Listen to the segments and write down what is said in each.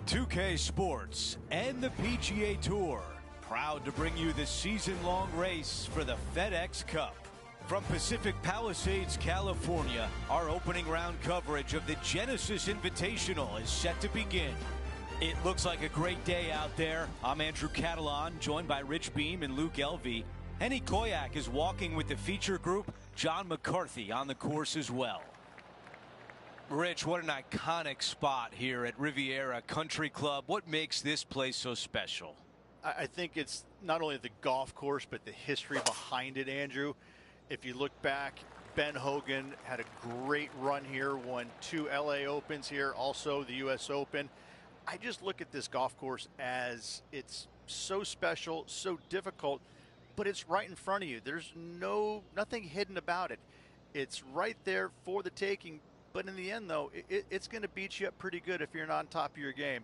2K Sports and the PGA Tour, proud to bring you the season-long race for the FedEx Cup. From Pacific Palisades, California, our opening round coverage of the Genesis Invitational is set to begin. It looks like a great day out there. I'm Andrew Catalan, joined by Rich Beam and Luke Elvey. Henny Koyak is walking with the feature group. John McCarthy on the course as well. Rich, what an iconic spot here at Riviera Country Club. What makes this place so special? I think it's not only the golf course, but the history behind it, Andrew. If you look back, Ben Hogan had a great run here, won 2 LA Opens here, also the US Open. I just look at this golf course as it's so special, so difficult, but it's right in front of you. There's nothing hidden about it. It's right there for the taking. But in the end, though, it's going to beat you up pretty good if you're not on top of your game.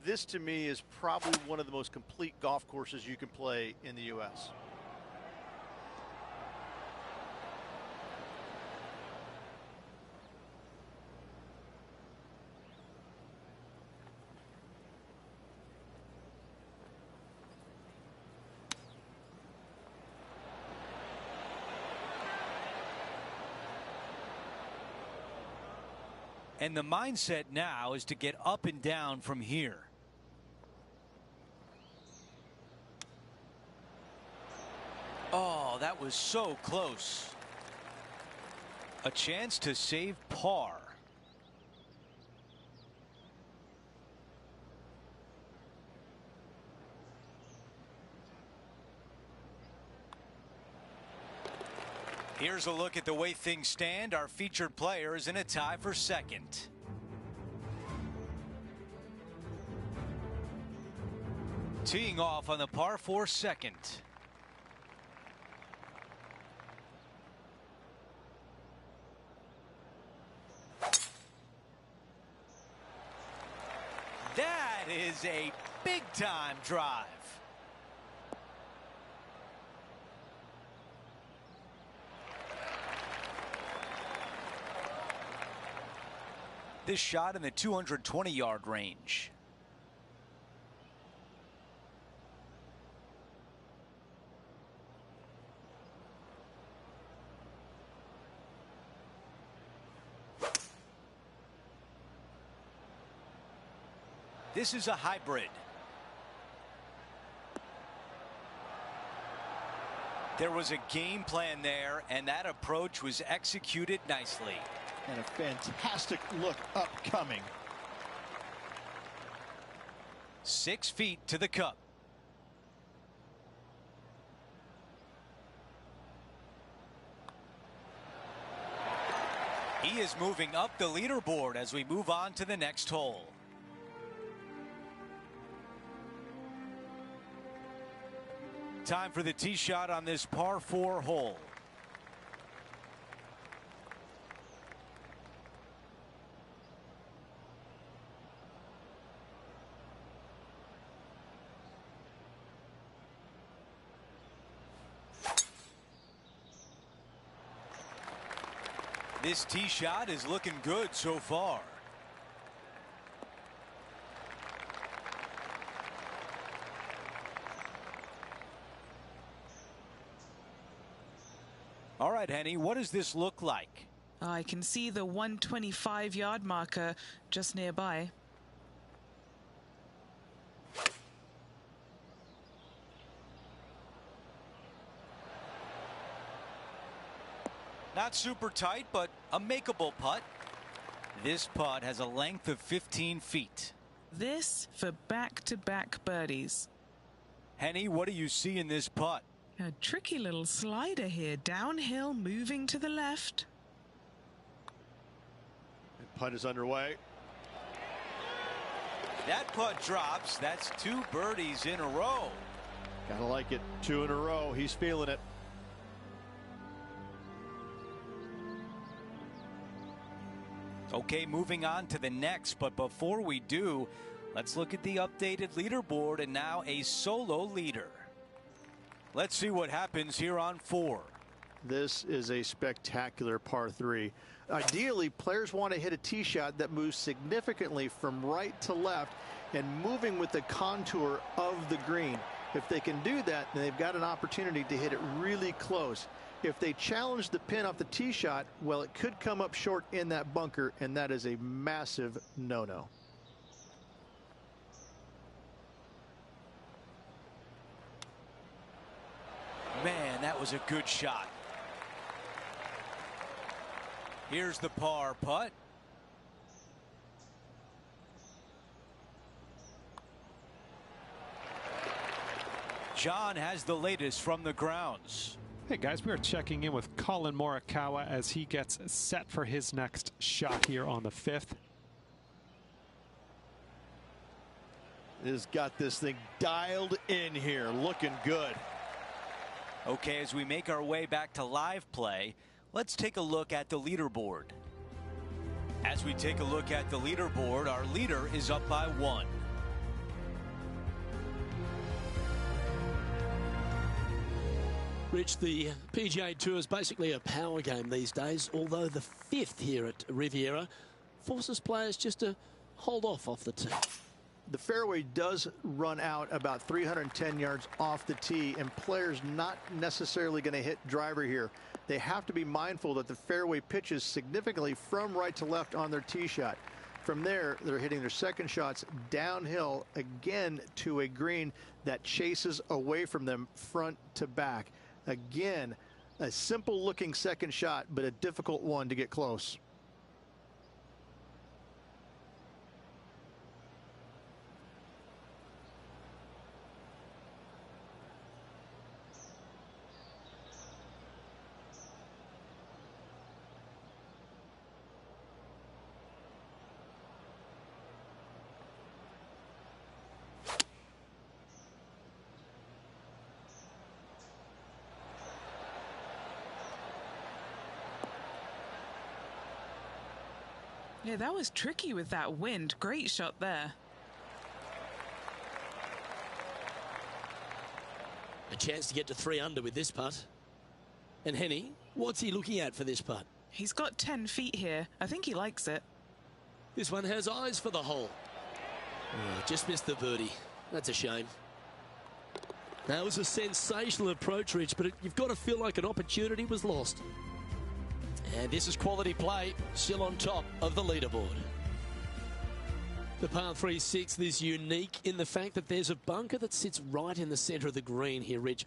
This, to me, is probably one of the most complete golf courses you can play in the U.S. And the mindset now is to get up and down from here. Oh, that was so close. A chance to save par. Here's a look at the way things stand. Our featured player is in a tie for second. Teeing off on the par 4 second. That is a big-time drive. This shot in the 220-yard range. This is a hybrid. There was a game plan there, and that approach was executed nicely. And a fantastic look upcoming. 6 feet to the cup. He is moving up the leaderboard as we move on to the next hole. Time for the tee shot on this par 4 hole. This tee shot is looking good so far. All right, Henny, what does this look like? I can see the 125-yard marker just nearby. Not super tight, but a makeable putt. This putt has a length of 15 feet. This for back-to-back birdies. Henny, what do you see in this putt? A tricky little slider here, downhill, moving to the left. And putt is underway. That putt drops. That's 2 birdies in a row. Gotta like it. 2 in a row. He's feeling it. Okay, moving on to the next, but before we do, let's look at the updated leaderboard and now a solo leader. Let's see what happens here on 4. This is a spectacular par 3. Ideally, players want to hit a tee shot that moves significantly from right to left and moving with the contour of the green. If they can do that, then they've got an opportunity to hit it really close. If they challenge the pin off the tee shot, well, it could come up short in that bunker, and that is a massive no-no. Man, that was a good shot. Here's the par putt. John has the latest from the grounds. Hey guys, we are checking in with Collin Morikawa as he gets set for his next shot here on the 5th. Has got this thing dialed in here, looking good. Okay, as we make our way back to live play, let's take a look at the leaderboard. As we take a look at the leaderboard, our leader is up by 1. Rich, the PGA Tour is basically a power game these days, although the 5th here at Riviera forces players just to hold off the tee. The fairway does run out about 310 yards off the tee, and players not necessarily going to hit driver here. They have to be mindful that the fairway pitches significantly from right to left on their tee shot. From there, they're hitting their second shots downhill again to a green that chases away from them front to back. Again, a simple looking second shot, but a difficult one to get close. Yeah, that was tricky with that wind. Great shot there. A chance to get to 3 under with this putt. And Henny, what's he looking at for this putt? He's got 10 feet here. I think he likes it. This one has eyes for the hole. Oh, just missed the birdie. That's a shame. That was a sensational approach, Rich, but you've got to feel like an opportunity was lost. And this is quality play, still on top of the leaderboard. The par 3 6th is unique in the fact that there's a bunker that sits right in the centre of the green here, Rich.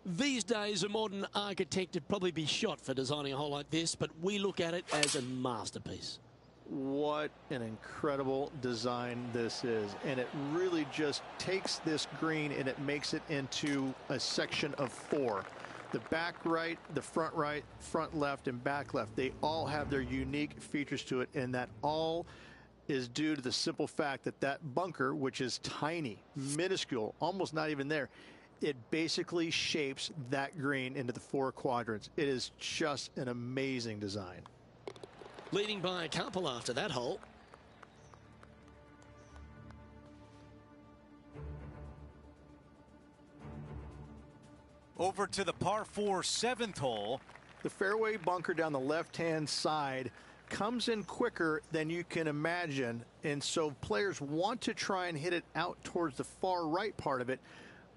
These days, a modern architect would probably be shot for designing a hole like this, but we look at it as a masterpiece. What an incredible design this is, and it really just takes this green and it makes it into a section of 4. The back right, the front right, front left, and back left, they all have their unique features to it, and that all is due to the simple fact that that bunker, which is tiny, minuscule, almost not even there, it basically shapes that green into the 4 quadrants. It is just an amazing design. Leading by a couple after that hole. Over to the par 4 7th hole. The fairway bunker down the left-hand side comes in quicker than you can imagine, and so players want to try and hit it out towards the far right part of it,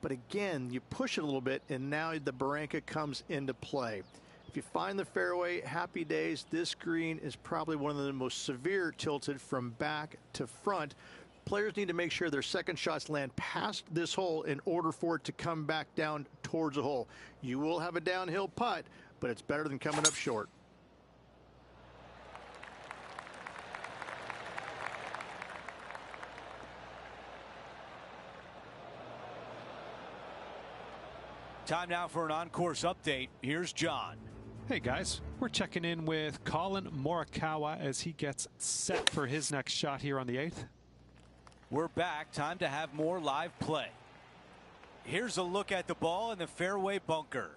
but again, you push it a little bit, and now the Barranca comes into play. If you find the fairway, happy days. This green is probably one of the most severe tilted from back to front. Players need to make sure their second shots land past this hole in order for it to come back down towards the hole. You will have a downhill putt, but it's better than coming up short. Time now for an on-course update. Here's John. Hey guys, we're checking in with Collin Morikawa as he gets set for his next shot here on the 8th. We're back. Time to have more live play. Here's a look at the ball in the fairway bunker.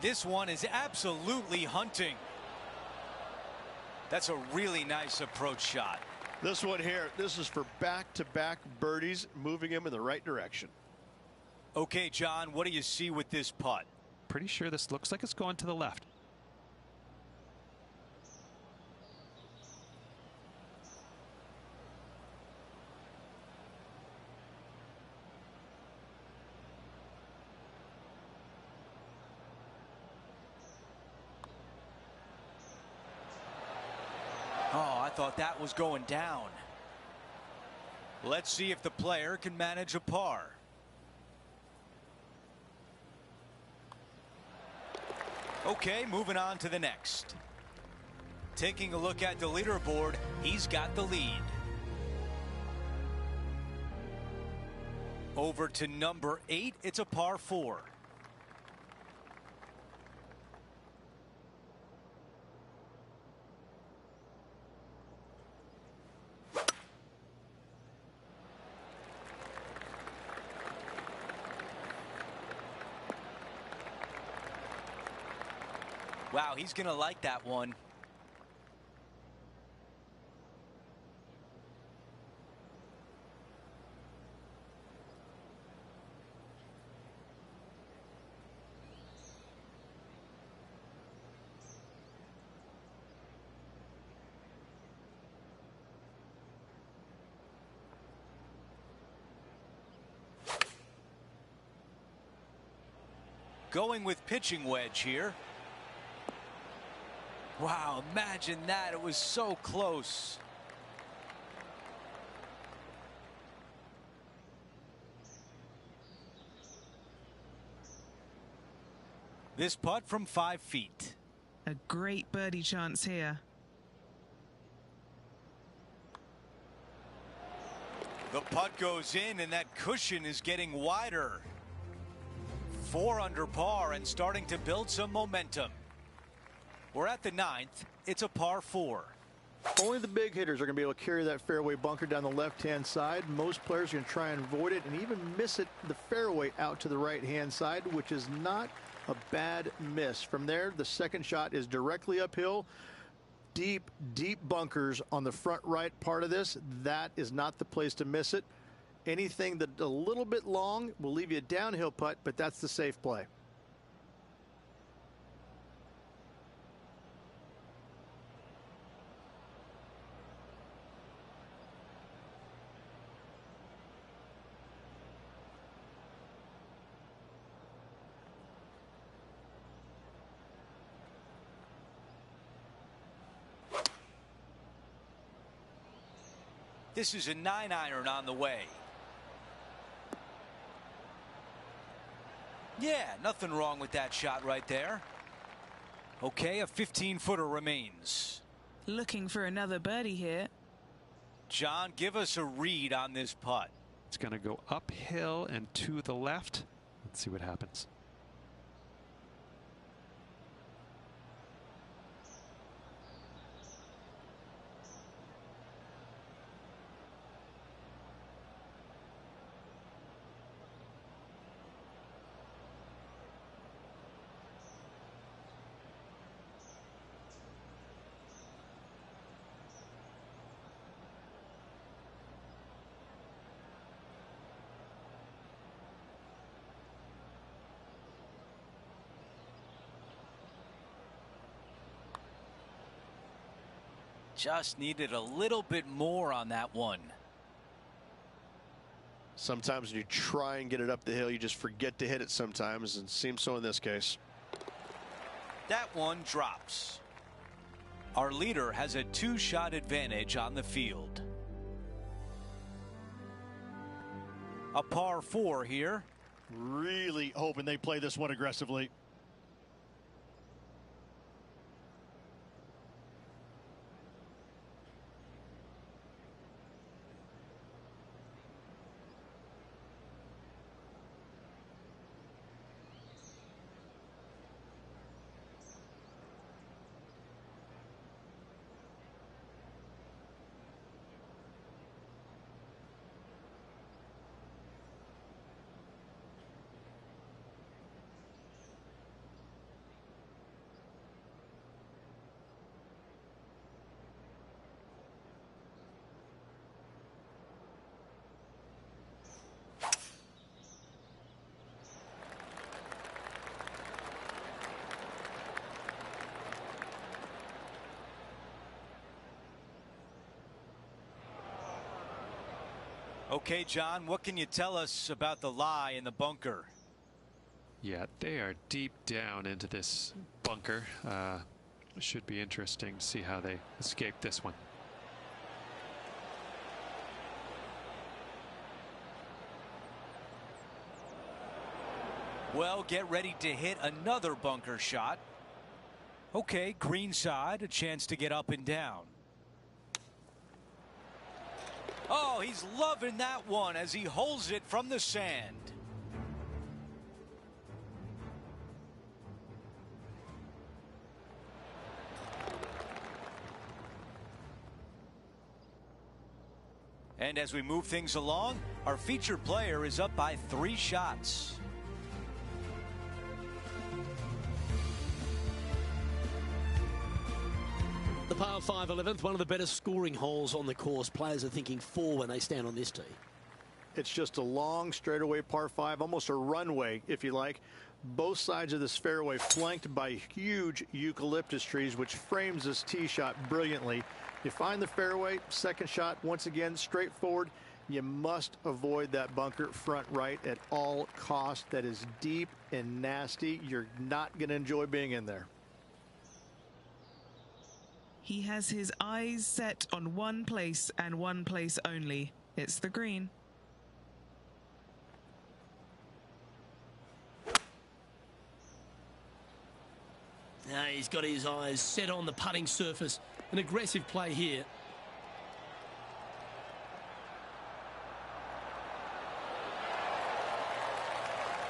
This one is absolutely hunting. That's a really nice approach shot. This one here, this is for back-to-back birdies, moving him in the right direction. Okay, John, what do you see with this putt? Pretty sure this looks like it's going to the left. Oh, I thought that was going down. Let's see if the player can manage a par. Okay, moving on to the next. Taking a look at the leaderboard, he's got the lead. Over to number 8, it's a par 4. Wow, he's going to like that one. Going with pitching wedge here. Wow, imagine that. It was so close. This putt from 5 feet. A great birdie chance here. The putt goes in, and that cushion is getting wider. 4 under par and starting to build some momentum. We're at the 9th. It's a par 4. Only the big hitters are going to be able to carry that fairway bunker down the left-hand side. Most players are going to try and avoid it and even miss it the fairway out to the right-hand side, which is not a bad miss. From there, the second shot is directly uphill. Deep, deep bunkers on the front right part of this. That is not the place to miss it. Anything that's a little bit long will leave you a downhill putt, but that's the safe play. This is a 9-iron on the way. Yeah, nothing wrong with that shot right there. Okay, a 15-footer remains. Looking for another birdie here. John, give us a read on this putt. It's going to go uphill and to the left. Let's see what happens. Just needed a little bit more on that one. Sometimes when you try and get it up the hill, you just forget to hit it sometimes, and it seems so in this case. That one drops. Our leader has a 2-shot advantage on the field. A par 4 here. Really hoping they play this one aggressively. Okay, John, what can you tell us about the lie in the bunker? Yeah, they are deep down into this bunker. Should be interesting to see how they escape this one. Well, get ready to hit another bunker shot. Okay, green side, a chance to get up and down. Oh, he's loving that one as he holds it from the sand. And as we move things along, our featured player is up by 3 shots. The par 5 11th, one of the better scoring holes on the course. Players are thinking 4 when they stand on this tee. It's just a long straightaway par 5, almost a runway, if you like. Both sides of this fairway flanked by huge eucalyptus trees, which frames this tee shot brilliantly. You find the fairway, second shot, once again, straightforward. You must avoid that bunker front right at all costs. That is deep and nasty. You're not going to enjoy being in there. He has his eyes set on one place and one place only. It's the green. Now he's got his eyes set on the putting surface. An aggressive play here.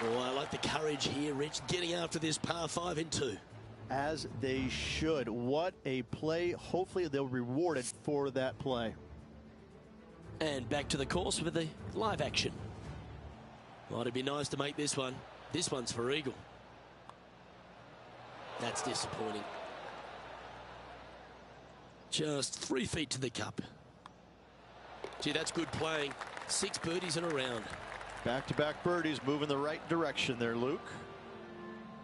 Oh, I like the courage here, Rich, getting after this par 5 in 2. As they should. What a play. Hopefully they'll be rewarded for that play. And back to the course with the live action. Well, it'd be nice to make this one. This one's for eagle. That's disappointing. Just 3 feet to the cup. Gee, that's good playing. 6 birdies in a round. Back-to-back birdies, moving the right direction there, Luke.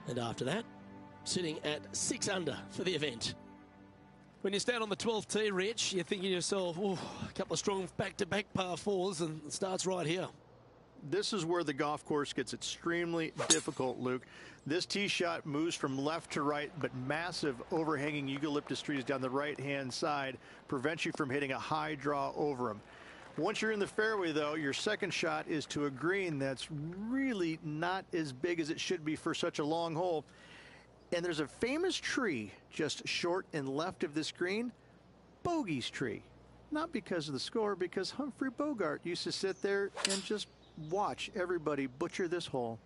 And after that, sitting at 6 under for the event. When you stand on the 12th tee, Rich, you're thinking to yourself, oh, a couple of strong back-to-back par 4s, and it starts right here. This is where the golf course gets extremely difficult, Luke. This tee shot moves from left to right, but massive overhanging eucalyptus trees down the right-hand side prevent you from hitting a high draw over them. Once you're in the fairway, though, your second shot is to a green that's really not as big as it should be for such a long hole. And there's a famous tree just short and left of this green, Bogey's tree. Not because of the score, because Humphrey Bogart used to sit there and just watch everybody butcher this hole.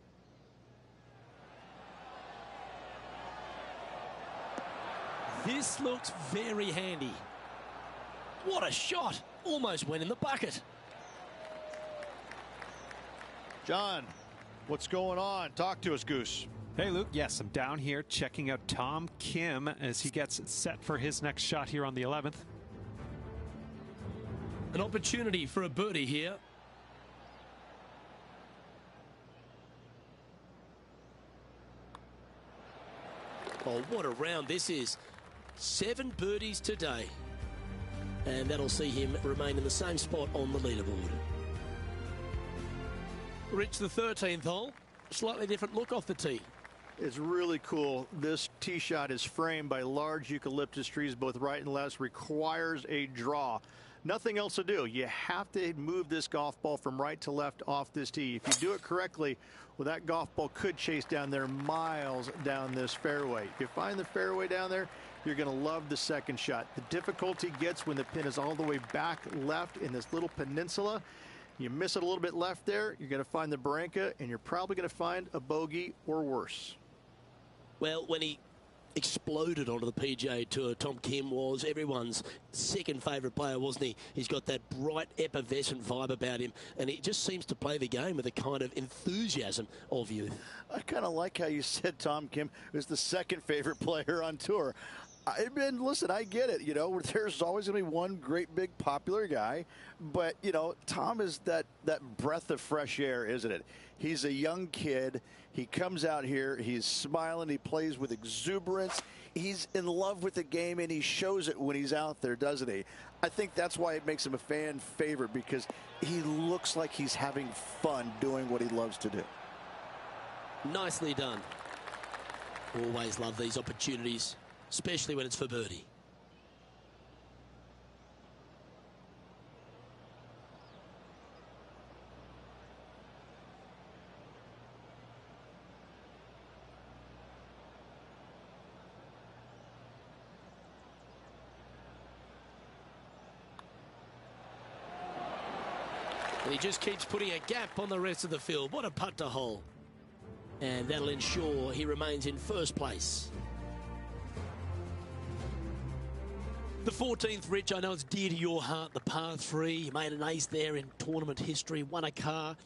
This looks very handy. What a shot. Almost went in the bucket. John, what's going on? Talk to us, Goose. Hey, Luke. Yes, I'm down here checking out Tom Kim as he gets set for his next shot here on the 11th. An opportunity for a birdie here. Oh, what a round this is. 7 birdies today. And that'll see him remain in the same spot on the leaderboard. Reach the 13th hole. Slightly different look off the tee. It's really cool. This tee shot is framed by large eucalyptus trees, both right and left. Requires a draw. Nothing else to do. You have to move this golf ball from right to left off this tee. If you do it correctly, well, that golf ball could chase down there miles down this fairway. If you find the fairway down there, you're going to love the second shot. The difficulty gets when the pin is all the way back left in this little peninsula. You miss it a little bit left there, you're going to find the Barranca, and you're probably going to find a bogey or worse. Well, when he exploded onto the PGA Tour, Tom Kim was everyone's second favourite player, wasn't he? He's got that bright, effervescent vibe about him, and he just seems to play the game with a kind of enthusiasm of youth. I kind of like how you said Tom Kim is the second favorite player on tour. Listen, I get it. You know, there's always going to be one great, big, popular guy. But, you know, Tom is that breath of fresh air, isn't it? He's a young kid. He comes out here. He's smiling. He plays with exuberance. he's in love with the game, and he shows it when he's out there, doesn't he? I think that's why it makes him a fan favorite, because he looks like he's having fun doing what he loves to do. Nicely done. Always love these opportunities, especially when it's for birdie. And he just keeps putting a gap on the rest of the field. What a putt to hole. And that'll ensure he remains in first place. The 14th, Rich, I know it's dear to your heart, the par 3. You made an ace there in tournament history, won a car.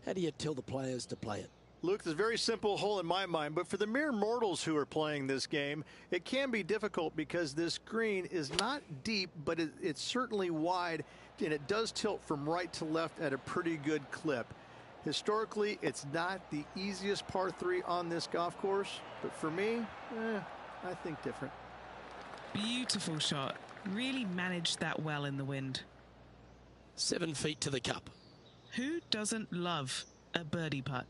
How do you tell the players to play it? Luke, it's a very simple hole in my mind, but for the mere mortals who are playing this game, it can be difficult because this green is not deep, but it's certainly wide, and it does tilt from right to left at a pretty good clip. Historically, it's not the easiest par 3 on this golf course, but for me, I think different. Beautiful shot. Really managed that well in the wind. 7 feet to the cup. Who doesn't love a birdie putt?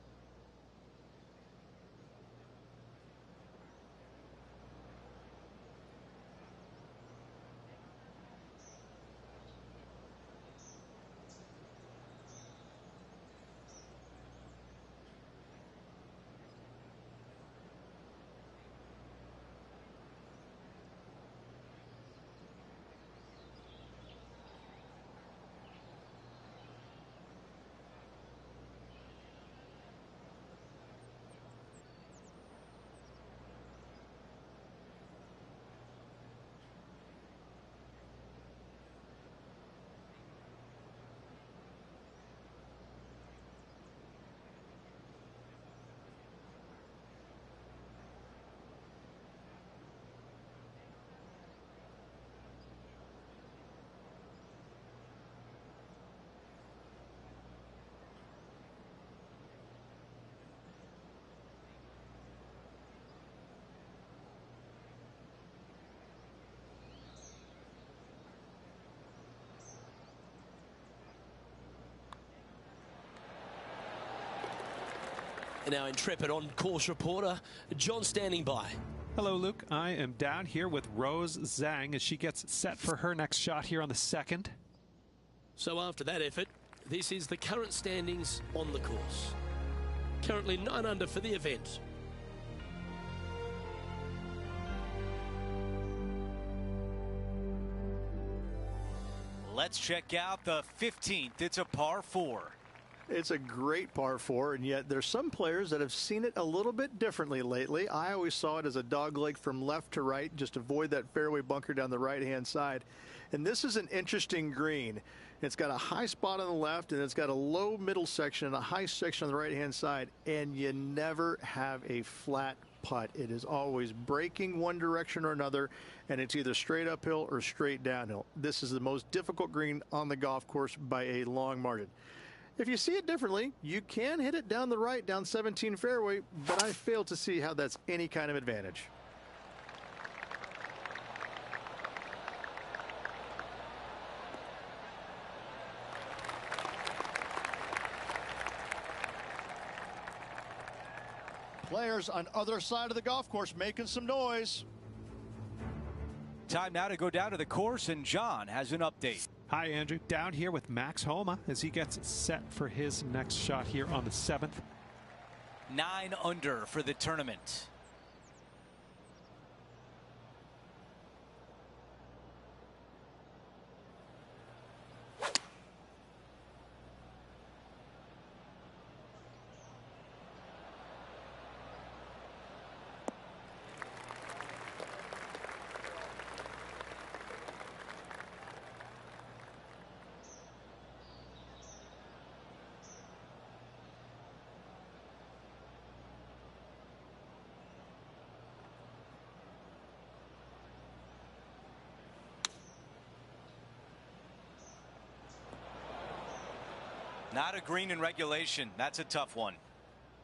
And our intrepid on-course reporter, John, standing by. Hello, Luke. I am down here with Rose Zhang as she gets set for her next shot here on the 2nd. So after that effort, this is the current standings on the course. Currently 9 under for the event. Let's check out the 15th. It's a par 4. It's a great par 4, and yet there's some players that have seen it a little bit differently lately. I always saw it as a dogleg from left to right, just avoid that fairway bunker down the right-hand side. And this is an interesting green. It's got a high spot on the left, and it's got a low middle section and a high section on the right-hand side, and you never have a flat putt. It is always breaking one direction or another, and it's either straight uphill or straight downhill. This is the most difficult green on the golf course by a long margin. If you see it differently, you can hit it down the right, down 17 fairway, but I fail to see how that's any kind of advantage. Players on other side of the golf course making some noise. Time now to go down to the course, and John has an update. Hi, Andrew. Down here with Max Homa as he gets set for his next shot here on the 7th. 9 under for the tournament. Not a green in regulation. That's a tough one.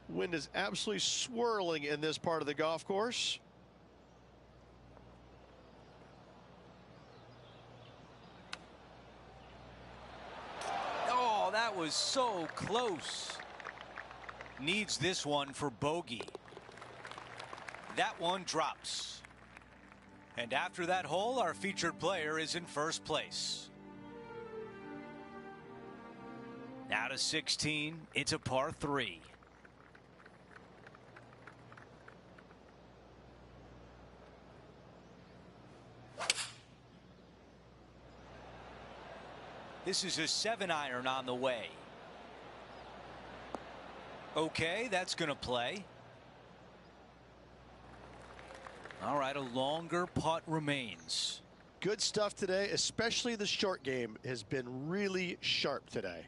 Wind is absolutely swirling in this part of the golf course. That was so close. Needs this one for bogey. That one drops. And after that hole, our featured player is in first place. Now to 16. It's a par 3. This is a 7-iron on the way. Okay, that's going to play. All right, a longer putt remains. Good stuff today, especially the short game has been really sharp today.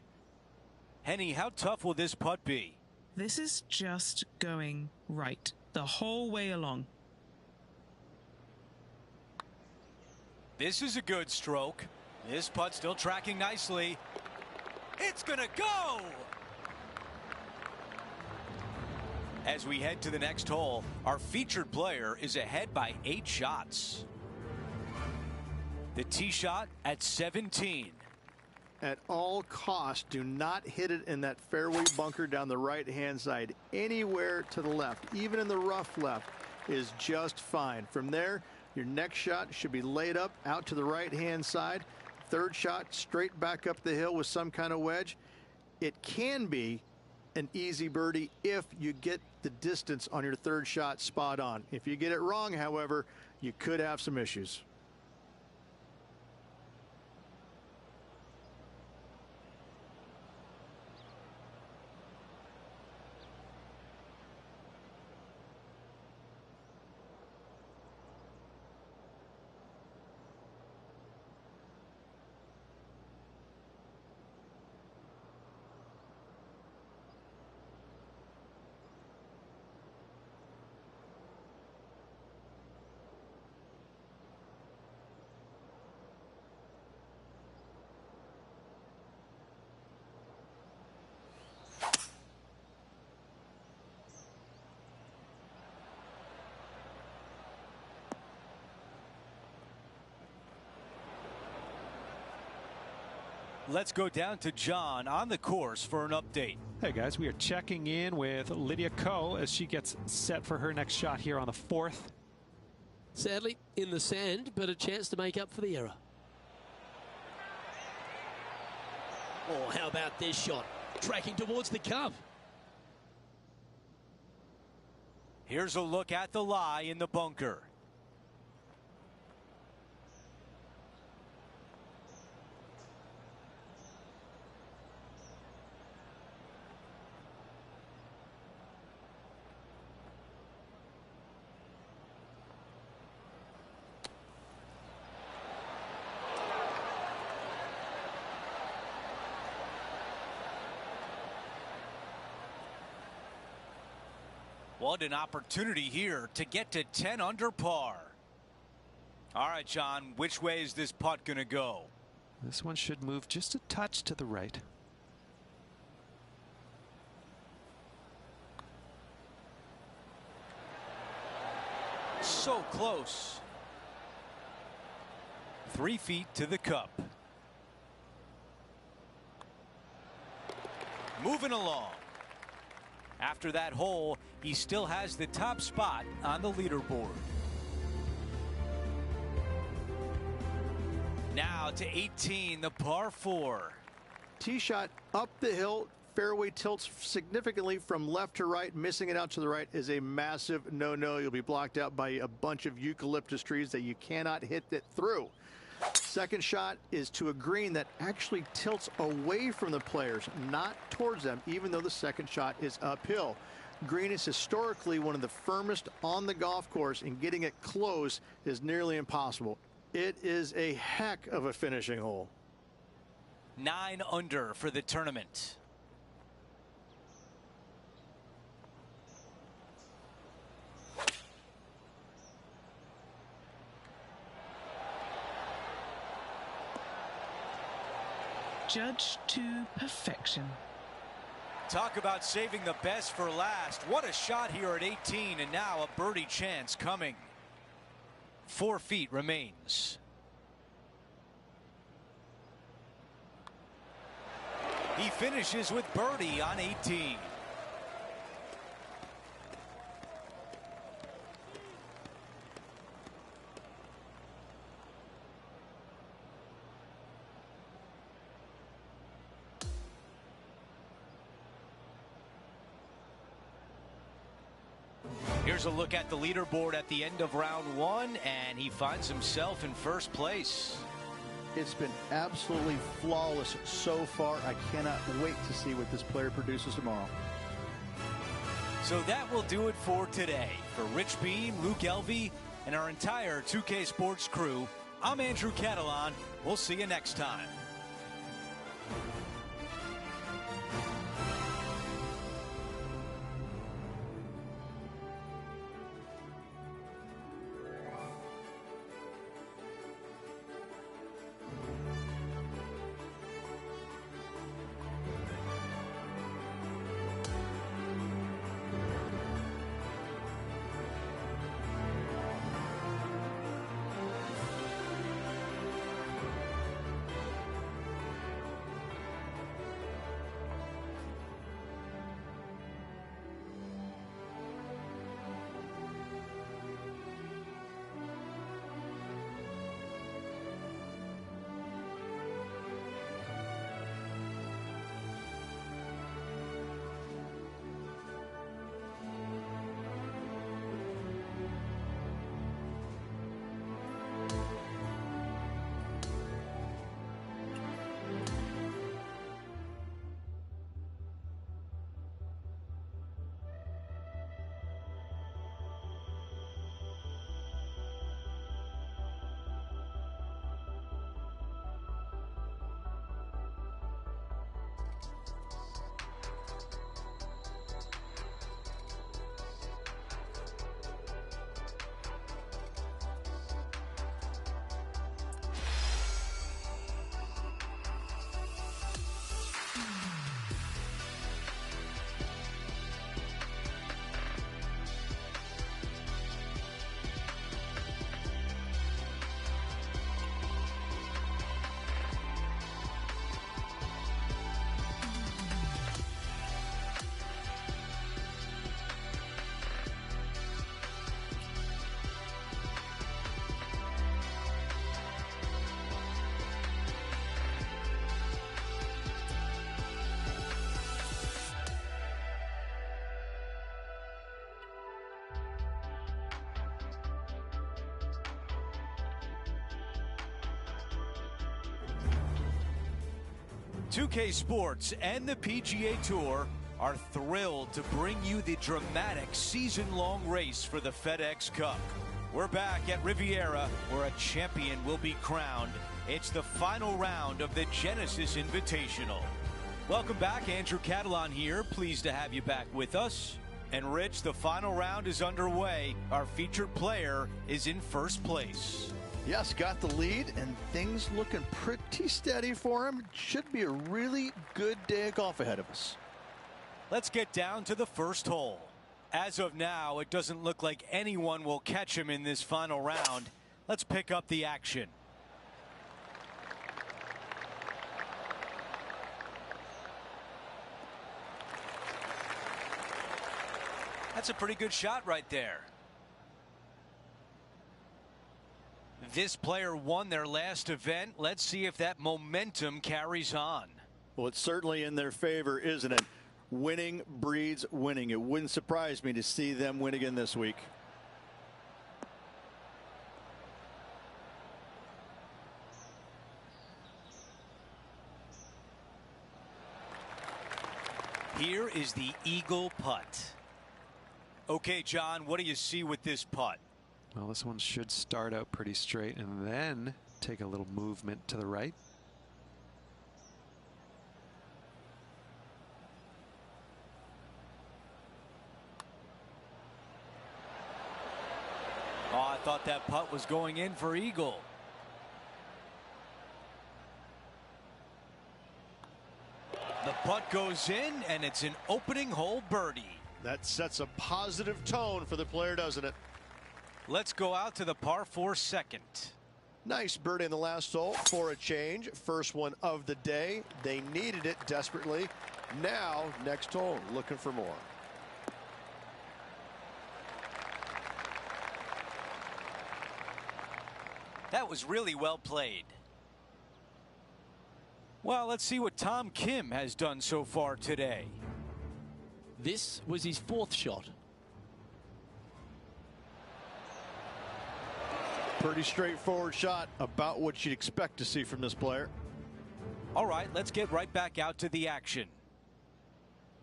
Henny, how tough will this putt be? This is just going right the whole way along. This is a good stroke. This putt still tracking nicely. It's gonna go! As we head to the next hole, our featured player is ahead by 8 shots. The tee shot at 17. At all costs, do not hit it in that fairway bunker down the right-hand side. Anywhere to the left, even in the rough left, is just fine. From there, your next shot should be laid up out to the right-hand side. Third shot straight back up the hill with some kind of wedge. It can be an easy birdie if you get the distance on your third shot spot on. If you get it wrong, however, you could have some issues. Let's go down to John on the course for an update. Hey guys, we are checking in with Lydia Ko as she gets set for her next shot here on the 4th. Sadly, in the sand, but a chance to make up for the error. Oh, how about this shot? Tracking towards the cup. Here's a look at the lie in the bunker. What an opportunity here to get to 10 under par. All right, John, which way is this putt going to go? This one should move just a touch to the right. So close. 3 feet to the cup. Moving along. After that hole, he still has the top spot on the leaderboard. Now to 18, the par 4. Tee shot up the hill. Fairway tilts significantly from left to right. Missing it out to the right is a massive no-no. You'll be blocked out by a bunch of eucalyptus trees that you cannot hit it through. Second shot is to a green that actually tilts away from the players, not towards them, even though the second shot is uphill. Green is historically one of the firmest on the golf course, and getting it close is nearly impossible. It is a heck of a finishing hole. 9 under for the tournament. Judged to perfection. Talk about saving the best for last. What a shot here at 18, and now a birdie chance coming. 4 feet remains. He finishes with birdie on 18. Here's a look at the leaderboard at the end of round one, and he finds himself in first place. It's been absolutely flawless so far. I cannot wait to see what this player produces tomorrow. So that will do it for today. For Rich Beam, Luke Elvey, and our entire 2K Sports crew, I'm Andrew Catalon. We'll see you next time. .2K Sports and the PGA Tour are thrilled to bring you the dramatic season-long race for the FedEx Cup. We're back at Riviera, where a champion will be crowned. It's the final round of the Genesis Invitational. Welcome back. Andrew Catalon here. Pleased to have you back with us. And Rich, the final round is underway. Our featured player is in first place. Yes, got the lead, and things looking pretty steady for him. Should be a really good day of golf ahead of us. Let's get down to the first hole. As of now, it doesn't look like anyone will catch him in this final round. Let's pick up the action. That's a pretty good shot right there. This player won their last event. Let's see if that momentum carries on. Well, it's certainly in their favor, isn't it? Winning breeds winning. It wouldn't surprise me to see them win again this week. Here is the eagle putt. Okay, John, what do you see with this putt? Well, this one should start out pretty straight and then take a little movement to the right. Oh, I thought that putt was going in for eagle. The putt goes in, and it's an opening hole birdie. That sets a positive tone for the player, doesn't it? Let's go out to the par 4 second. Nice birdie in the last hole for a change. First one of the day. They needed it desperately. Now, next hole, looking for more. That was really well played. Well, let's see what Tom Kim has done so far today. This was his 4th shot. Pretty straightforward shot, about what you'd expect to see from this player. All right, let's get right back out to the action.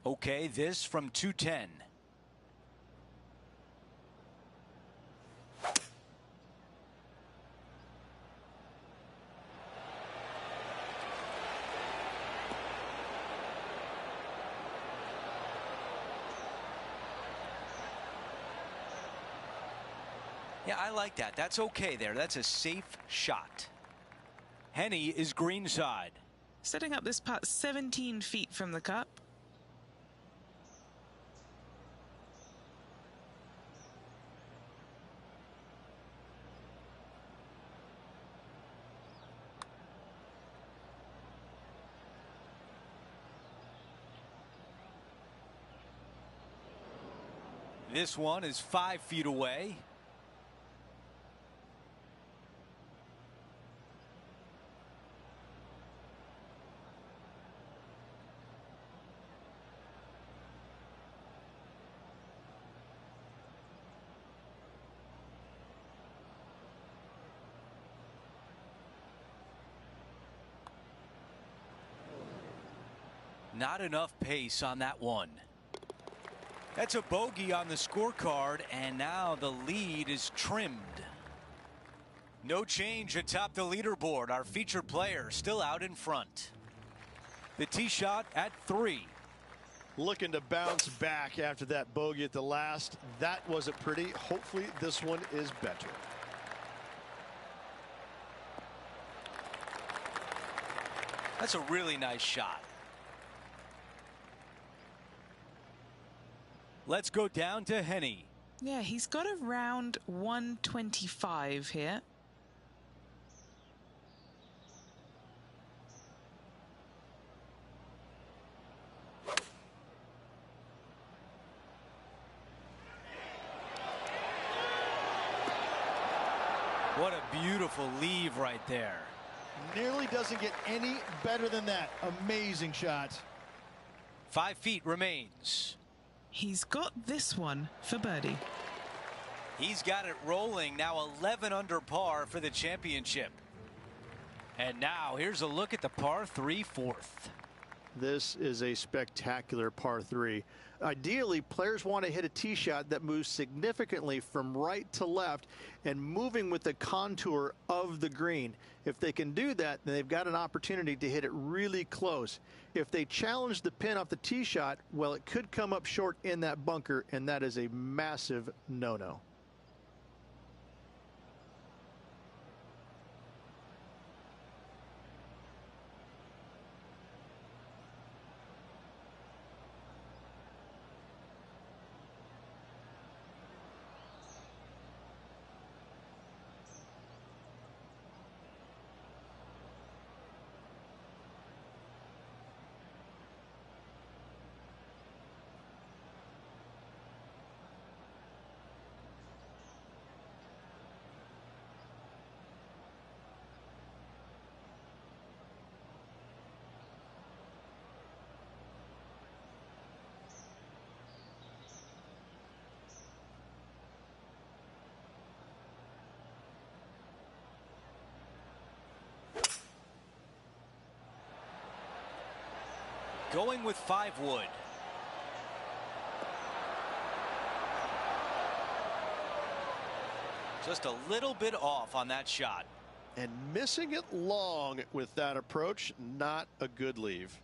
Okay, this from 210. Yeah, I like that. That's okay there. That's a safe shot. Henny is greenside. Setting up this putt 17 feet from the cup. This one is 5 feet away. Not enough pace on that one. That's a bogey on the scorecard, and now the lead is trimmed. No change atop the leaderboard. Our featured player still out in front. The tee shot at 3. Looking to bounce back after that bogey at the last. That wasn't pretty. Hopefully this one is better. That's a really nice shot. Let's go down to Henny. Yeah, he's got around 125 here. What a beautiful leave right there. Nearly doesn't get any better than that. Amazing shot. 5 feet remains. He's got this one for birdie. He's got it rolling now, 11 under par for the championship. And now here's a look at the par 3 4th. This is a spectacular par 3. Ideally, players want to hit a tee shot that moves significantly from right to left and moving with the contour of the green. If they can do that, then they've got an opportunity to hit it really close. If they challenge the pin off the tee shot, well, it could come up short in that bunker, and that is a massive no-no. Going with 5 wood. Just a little bit off on that shot. And missing it long with that approach, not a good leave.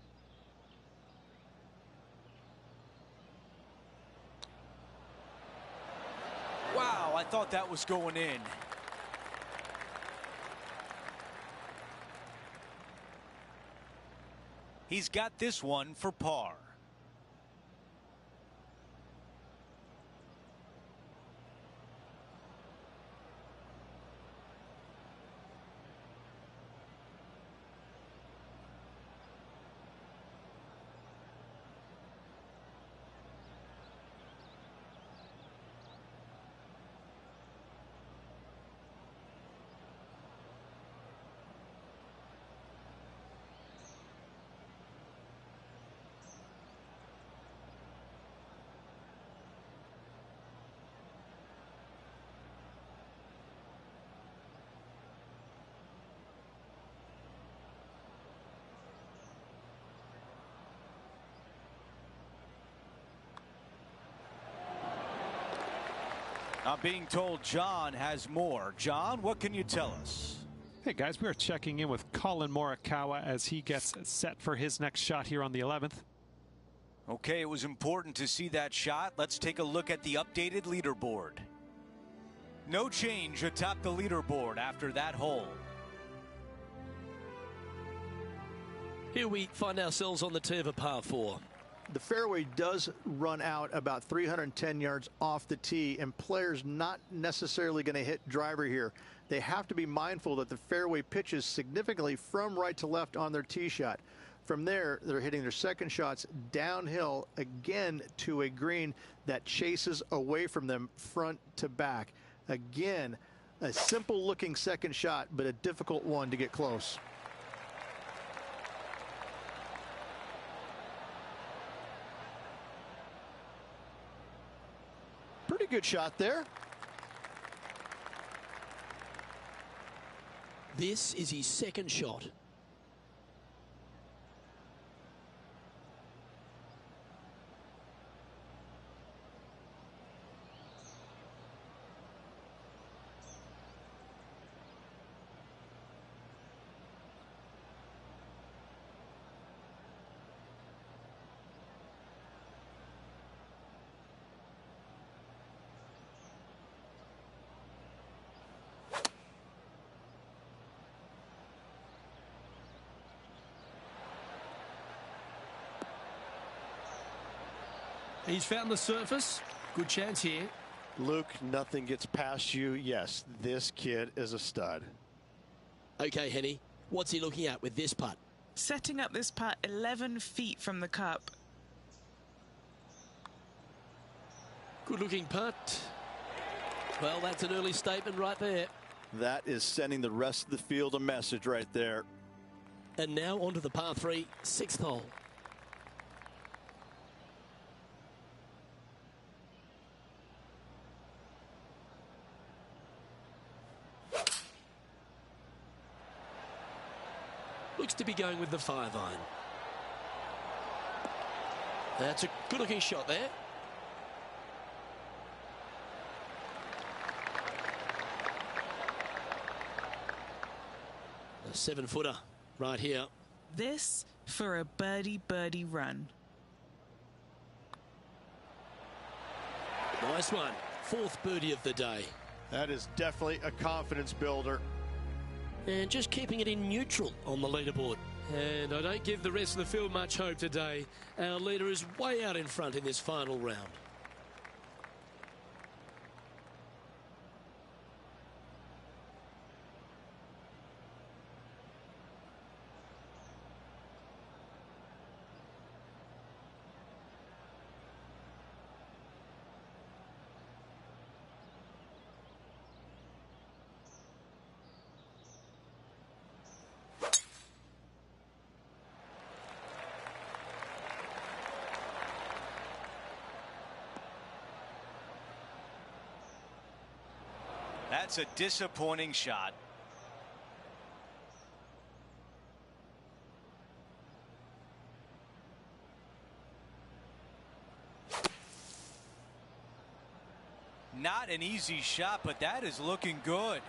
Wow, I thought that was going in. He's got this one for par. I'm being told John has more. John, what can you tell us? Hey guys, we are checking in with Colin Morikawa as he gets set for his next shot here on the 11th. Okay, it was important to see that shot. Let's take a look at the updated leaderboard. No change atop the leaderboard after that hole. Here we find ourselves on the tee of a par 4. The fairway does run out about 310 yards off the tee, and players not necessarily going to hit driver here. They have to be mindful that the fairway pitches significantly from right to left on their tee shot. From there, they're hitting their second shots downhill again to a green that chases away from them front to back. Again, a simple looking second shot, but a difficult one to get close. Pretty good shot there. This is his second shot. He's found the surface. Good chance here. Luke, nothing gets past you. Yes, this kid is a stud. Okay, Henny, what's he looking at with this putt? Setting up this putt 11 feet from the cup. Good looking putt. Well, that's an early statement right there. That is sending the rest of the field a message right there. And now onto the par 3, 6th hole. Looks to be going with the 5-iron. That's a good looking shot there. A 7-footer right here. This for a birdie run. Nice one. 4th birdie of the day. That is definitely a confidence builder. And just keeping it in neutral on the leaderboard. And I don't give the rest of the field much hope today. Our leader is way out in front in this final round. That's a disappointing shot. Not an easy shot, but that is looking good.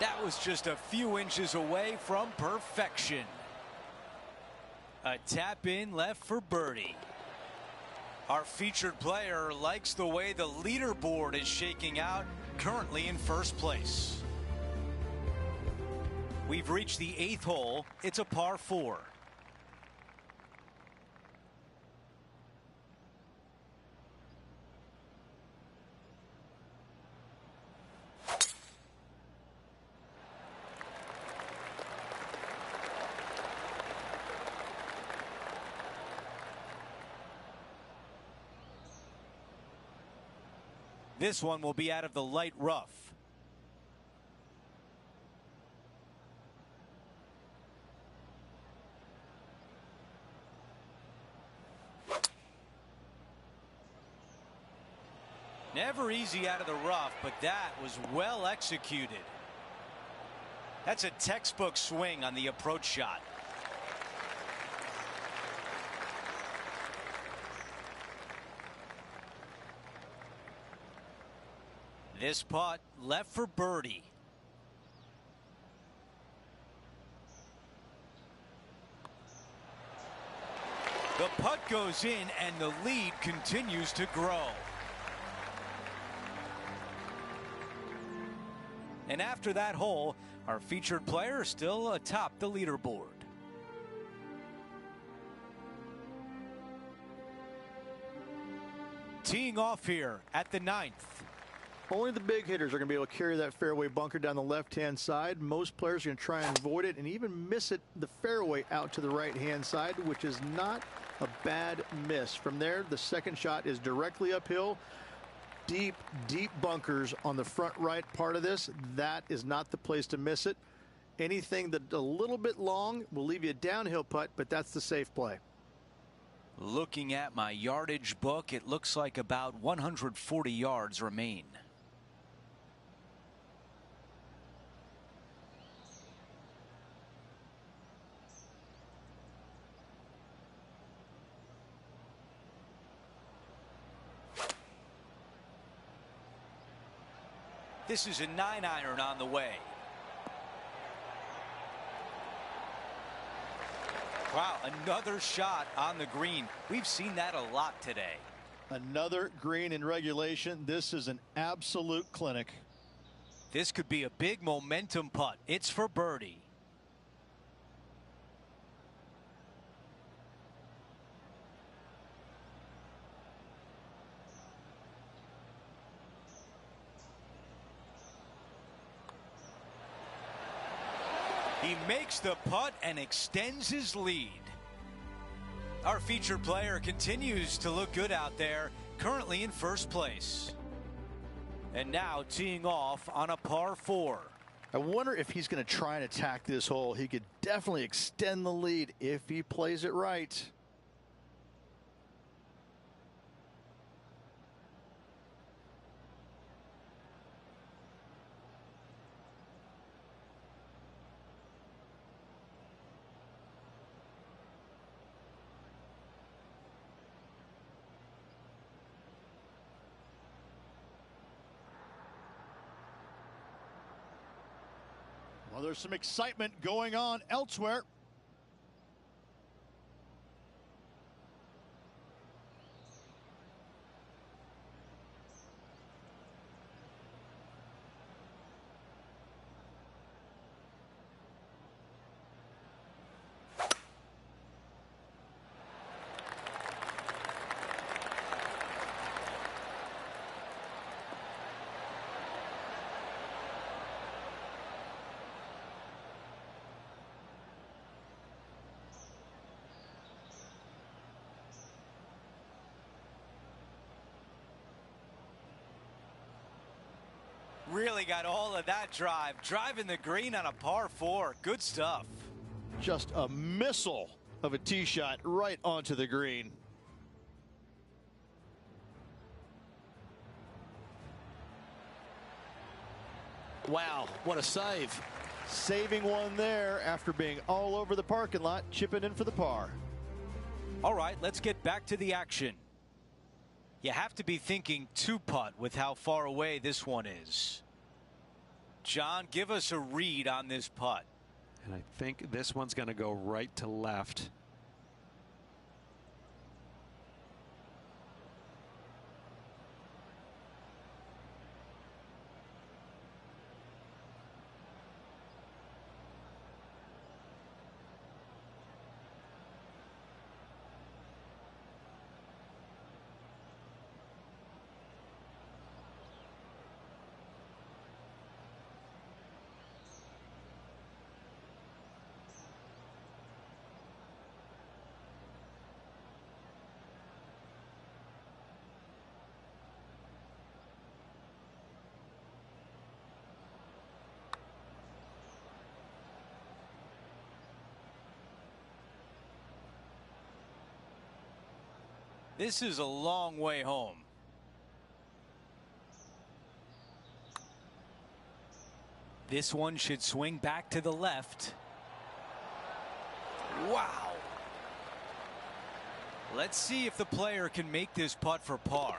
That was just a few inches away from perfection. A tap in left for birdie. Our featured player likes the way the leaderboard is shaking out, currently in first place. We've reached the 8th hole. It's a par 4. This one will be out of the light rough. Never easy out of the rough, but that was well executed. That's a textbook swing on the approach shot. This putt left for birdie. The putt goes in and the lead continues to grow. And after that hole, our featured player is still atop the leaderboard. Teeing off here at the 9th. Only the big hitters are going to be able to carry that fairway bunker down the left-hand side. Most players are going to try and avoid it and even miss it the fairway out to the right-hand side, which is not a bad miss. From there, the second shot is directly uphill. Deep, deep bunkers on the front right part of this. That is not the place to miss it. Anything that's a little bit long will leave you a downhill putt, but that's the safe play. Looking at my yardage book, it looks like about 140 yards remain. This is a 9-iron on the way. Wow, another shot on the green. We've seen that a lot today. Another green in regulation. This is an absolute clinic. This could be a big momentum putt. It's for birdie. He makes the putt and extends his lead. Our featured player continues to look good out there, currently in first place. And now teeing off on a par 4. I wonder if he's going to try and attack this hole. He could definitely extend the lead if he plays it right. Well, there's some excitement going on elsewhere. Really got all of that drive. Driving the green on a par 4. Good stuff. Just a missile of a tee shot right onto the green. Wow, what a save. Saving one there after being all over the parking lot, chipping in for the par. All right, let's get back to the action. You have to be thinking 2-putt with how far away this one is. John, give us a read on this putt. And I think this one's going to go right to left. This is a long way home. This one should swing back to the left. Wow. Let's see if the player can make this putt for par.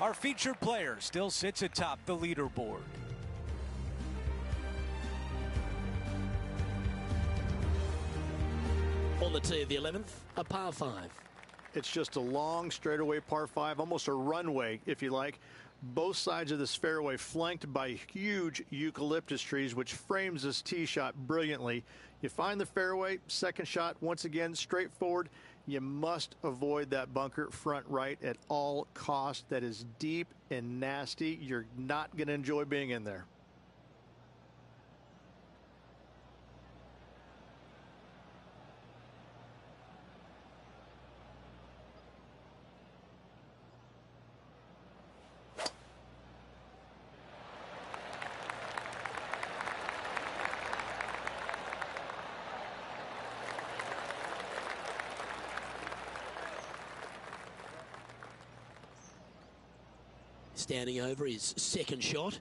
Our featured player still sits atop the leaderboard. On the tee of the 11th, a par 5. It's just a long straightaway par 5, almost a runway, if you like. Both sides of this fairway flanked by huge eucalyptus trees, which frames this tee shot brilliantly. You find the fairway, second shot, once again, straightforward. You must avoid that bunker front right at all costs. That is deep and nasty. You're not going to enjoy being in there. Standing over his second shot.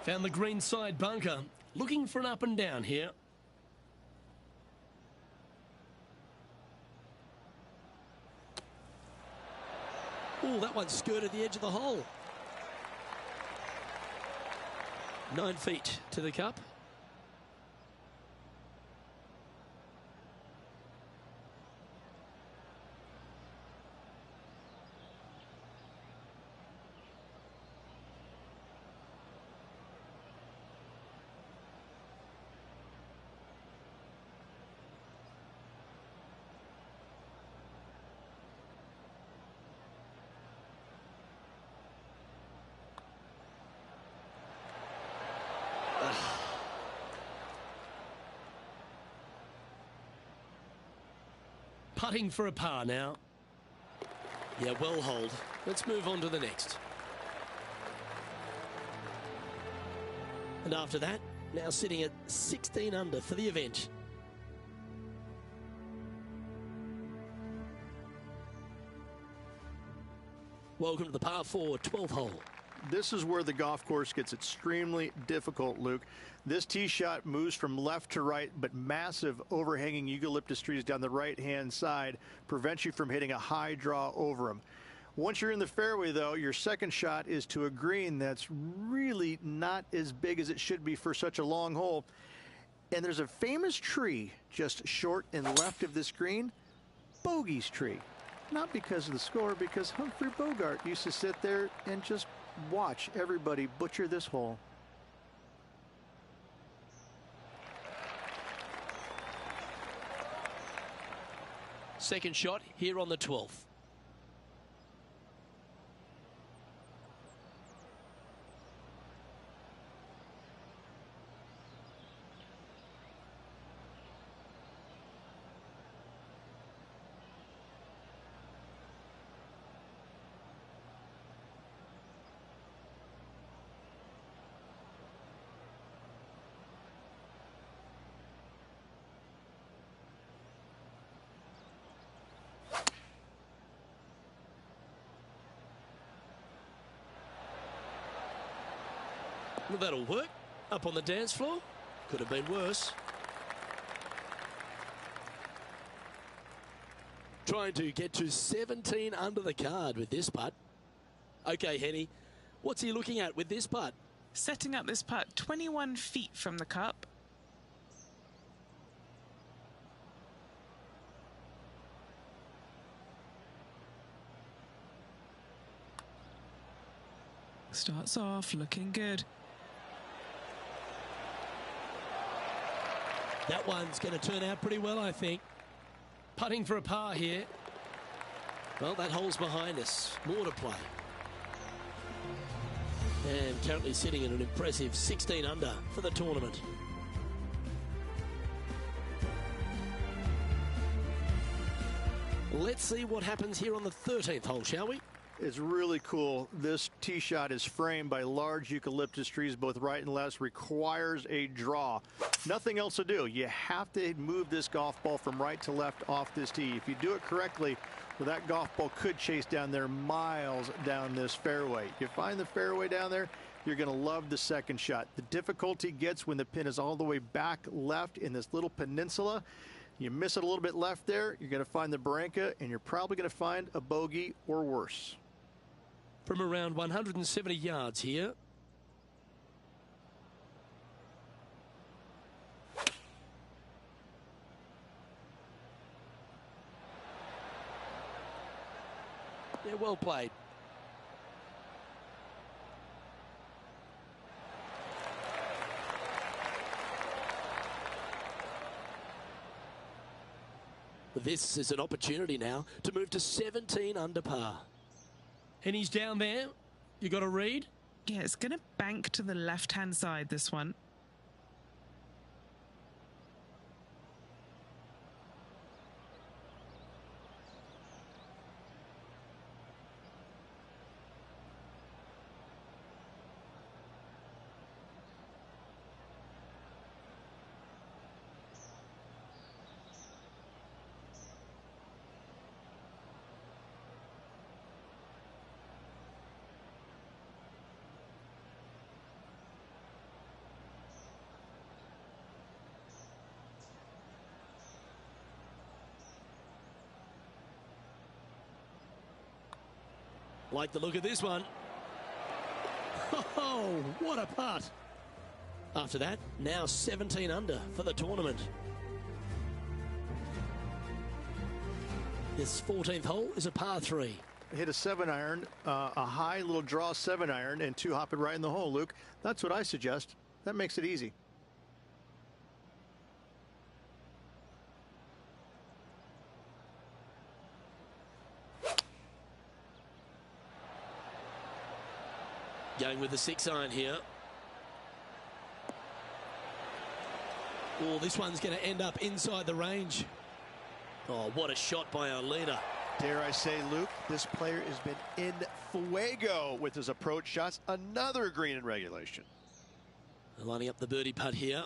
Found the green side bunker. Looking for an up and down here. Oh, that one skirted the edge of the hole. 9 feet to the cup. Putting for a par now. Yeah, well holed. Let's move on to the next. And after that, now sitting at 16 under for the event. Welcome to the par 4 12th hole. This is where the golf course gets extremely difficult, Luke. This tee shot moves from left to right, but massive overhanging eucalyptus trees down the right-hand side prevents you from hitting a high draw over them. Once you're in the fairway, though, your second shot is to a green that's really not as big as it should be for such a long hole. And there's a famous tree just short and left of this green, Bogey's tree. Not because of the score, because Humphrey Bogart used to sit there and just watch everybody butcher this hole. Second shot here on the 12th. Well, that'll work. Up on the dance floor. Could have been worse. Trying to get to 17 under the card with this putt. Okay, Henny, what's he looking at with this putt? Setting up this putt 21 feet from the cup. Starts off looking good. That one's going to turn out pretty well, I think. Putting for a par here. Well, that hole's behind us. More to play. And currently sitting at an impressive 16 under for the tournament. Let's see what happens here on the 13th hole, shall we? is really cool. This tee shot is framed by large eucalyptus trees, both right and left. Requires a draw. Nothing else to do. You have to move this golf ball from right to left off this tee. If you do it correctly, well, that golf ball could chase down there miles down this fairway. You find the fairway down there, you're going to love the second shot. The difficulty gets when the pin is all the way back left in this little peninsula. You miss it a little bit left there, you're going to find the Barranca, and you're probably going to find a bogey or worse. From around 170 yards here. Yeah, well played. This is an opportunity now to move to 17 under par. And he's down there. You got a read? Yeah, it's going to bank to the left-hand side, this one. Like the look of this one. Oh, what a putt. After that, now 17 under for the tournament. This 14th hole is a par 3. Hit a 7-iron, a high little draw 7-iron, and 2 hop it right in the hole, Luke. That's what I suggest. That makes it easy. Going with the 6-iron here. Oh, this one's going to end up inside the range. Oh, what a shot by our leader. Dare I say, Luke, this player has been in fuego with his approach shots. Another green in regulation. Lining up the birdie putt here.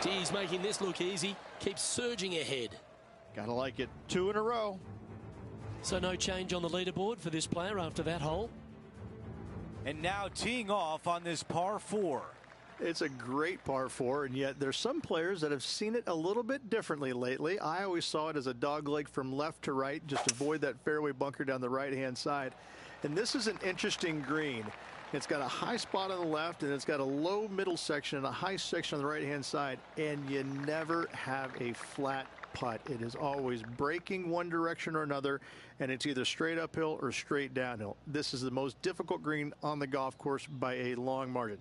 He's making this look easy. Keeps surging ahead. Gotta like it. 2 in a row. So no change on the leaderboard for this player after that hole. And now teeing off on this par 4. It's a great par 4, and yet there's some players that have seen it a little bit differently lately. I always saw it as a dogleg from left to right, just avoid that fairway bunker down the right-hand side. And this is an interesting green. It's got a high spot on the left, and it's got a low middle section and a high section on the right-hand side, and you never have a flat putt. It is always breaking one direction or another, and it's either straight uphill or straight downhill. This is the most difficult green on the golf course by a long margin.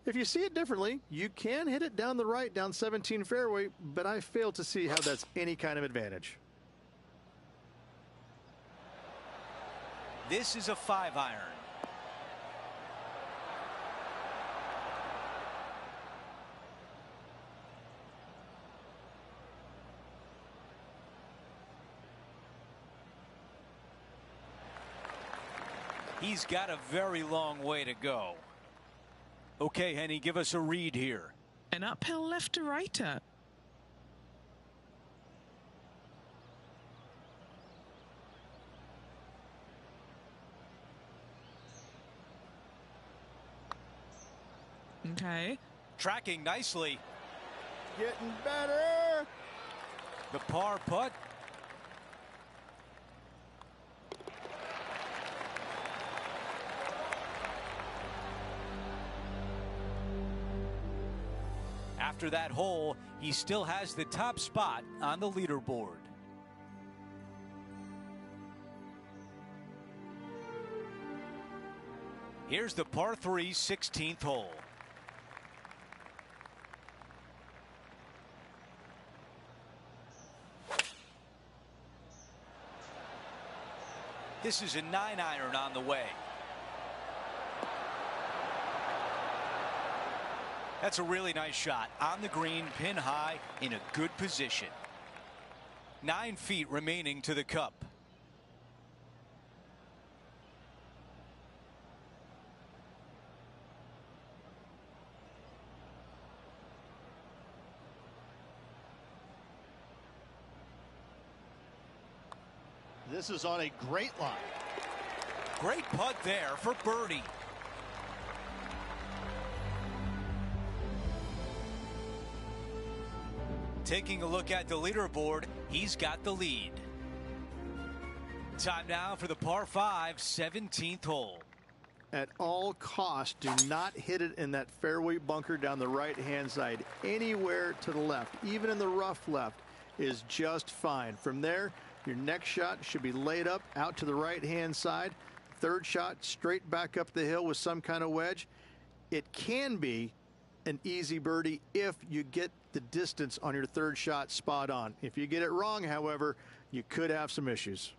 If you see it differently, you can hit it down the right, down 17 fairway, but I fail to see how that's any kind of advantage. This is a 5-iron. He's got a very long way to go. Okay, Henny, give us a read here. An uphill left to righter. Okay. Tracking nicely. Getting better. The par putt. After that hole, he still has the top spot on the leaderboard. Here's the par 3 16th hole. This is a 9-iron on the way. That's a really nice shot. On the green, pin high, in a good position. 9 feet remaining to the cup. This is on a great line. Great putt there for birdie. Taking a look at the leaderboard, he's got the lead. Time now for the par 5 17th hole. At all costs, do not hit it in that fairway bunker down the right-hand side. Anywhere to the left, even in the rough left, is just fine. From there, your next shot should be laid up out to the right-hand side. Third shot, straight back up the hill with some kind of wedge. It can be an easy birdie if you get the distance on your third shot spot on. If you get it wrong, however, you could have some issues.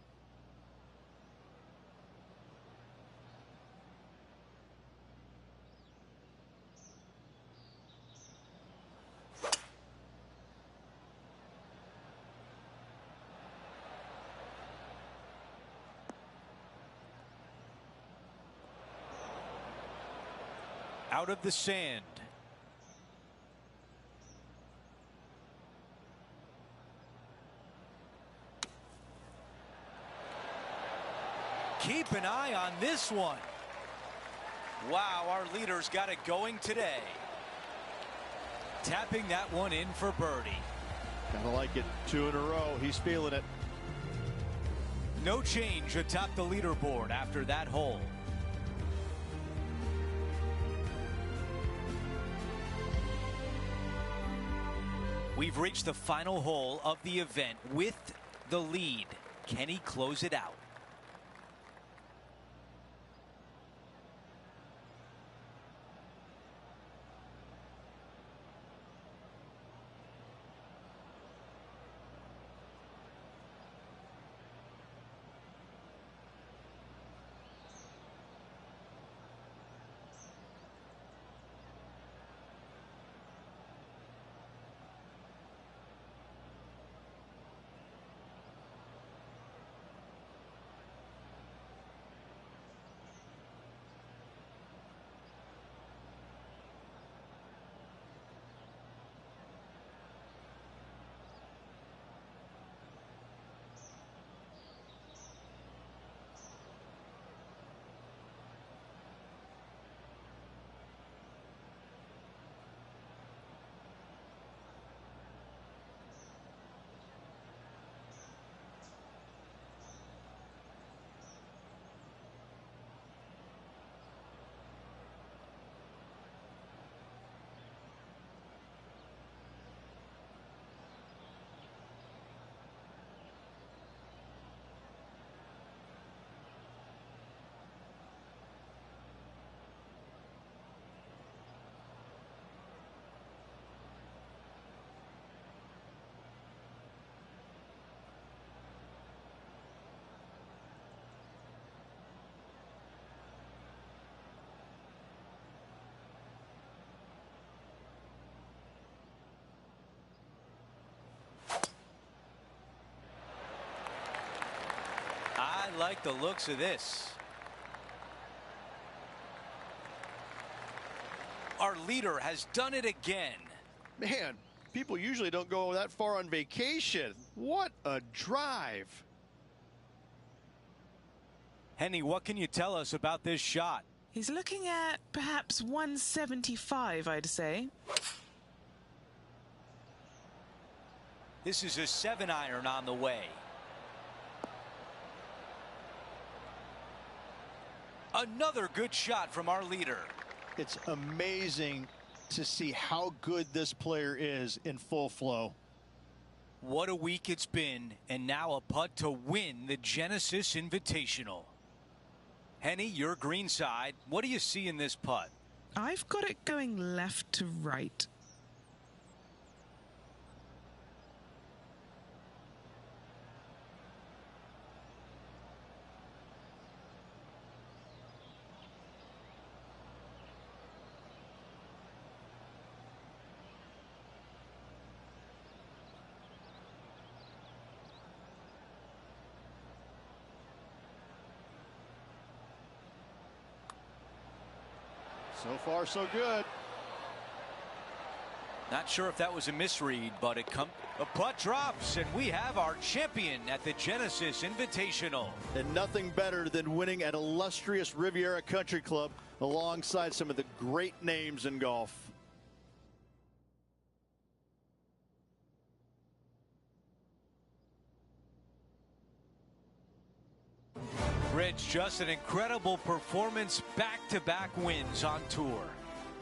Out of the sand. Keep an eye on this one. Wow, our leader's got it going today. Tapping that one in for birdie. Kind of like it. 2 in a row. He's feeling it. No change atop the leaderboard after that hole. We've reached the final hole of the event with the lead. Can he close it out? I like the looks of this. Our leader has done it again. Man, people usually don't go that far on vacation. What a drive. Henny, what can you tell us about this shot? He's looking at perhaps 175, I'd say. This is a 7-iron on the way. Another good shot from our leader. It's amazing to see how good this player is in full flow. What a week it's been, and now a putt to win the Genesis Invitational. Henny, your green side, what do you see in this putt? I've got it going left to right. So far, so good. Not sure if that was a misread, but a putt drops, and we have our champion at the Genesis Invitational. And nothing better than winning at illustrious Riviera Country Club alongside some of the great names in golf. Rich, just an incredible performance, back-to-back wins on tour.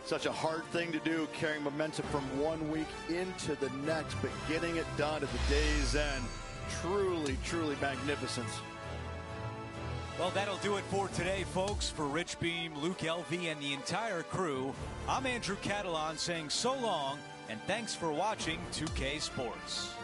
Such a hard thing to do, carrying momentum from one week into the next, but getting it done at the day's end. Truly, truly magnificent. Well, that'll do it for today, folks. For Rich Beem, Luke Elvey, and the entire crew, I'm Andrew Catalan saying so long, and thanks for watching 2K Sports.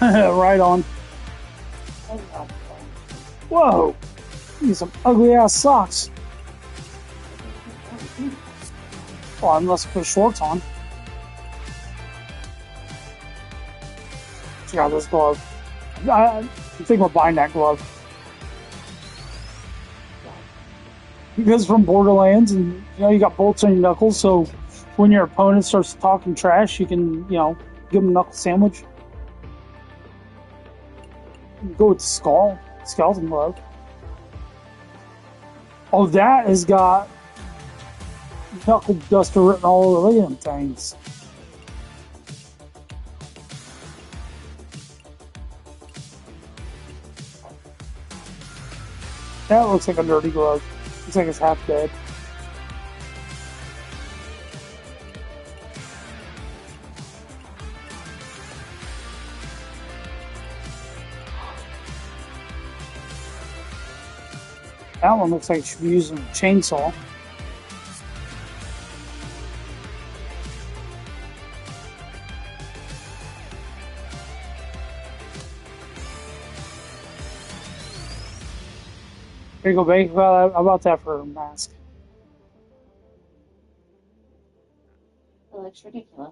Right on. Whoa! These some ugly ass socks. Well, unless I put shorts on. Check out this glove. I think we're buying that glove. Because from Borderlands, and you got bolts on your knuckles, so when your opponent starts talking trash, you can, give them a knuckle sandwich. Go with the skeleton glove. Oh, that has got knuckle duster written all over them things. That looks like a dirty glove. Looks like it's half dead. That one looks like it should be using a chainsaw. There you go, babe. How about that for a mask? It looks ridiculous.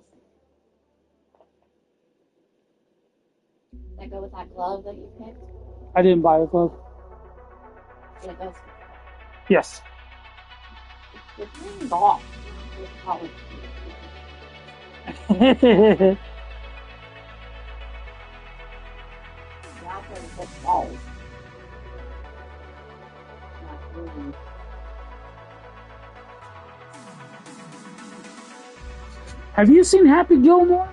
Does that go with that glove that you picked? I didn't buy the glove. Yeah, it does. Yes. It's off. Have you seen Happy Gilmore?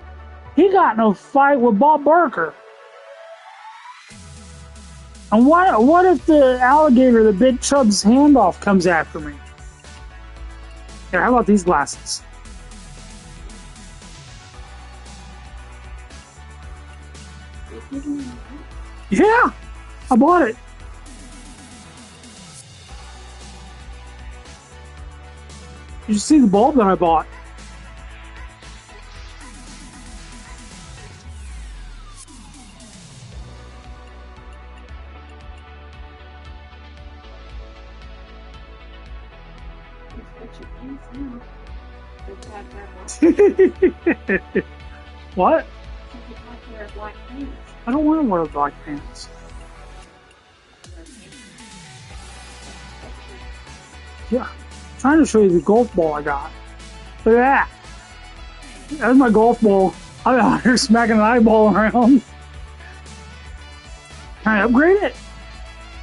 He got in a fight with Bob Barker. And what if the alligator that bit Chubb's hand off comes after me? Here, how about these glasses? Yeah, I bought it. Did you see the bulb that I bought? What? I don't want to wear black pants. Yeah, I'm trying to show you the golf ball I got. Look at that. That's my golf ball. I'm out here smacking an eyeball around. Can I upgrade it?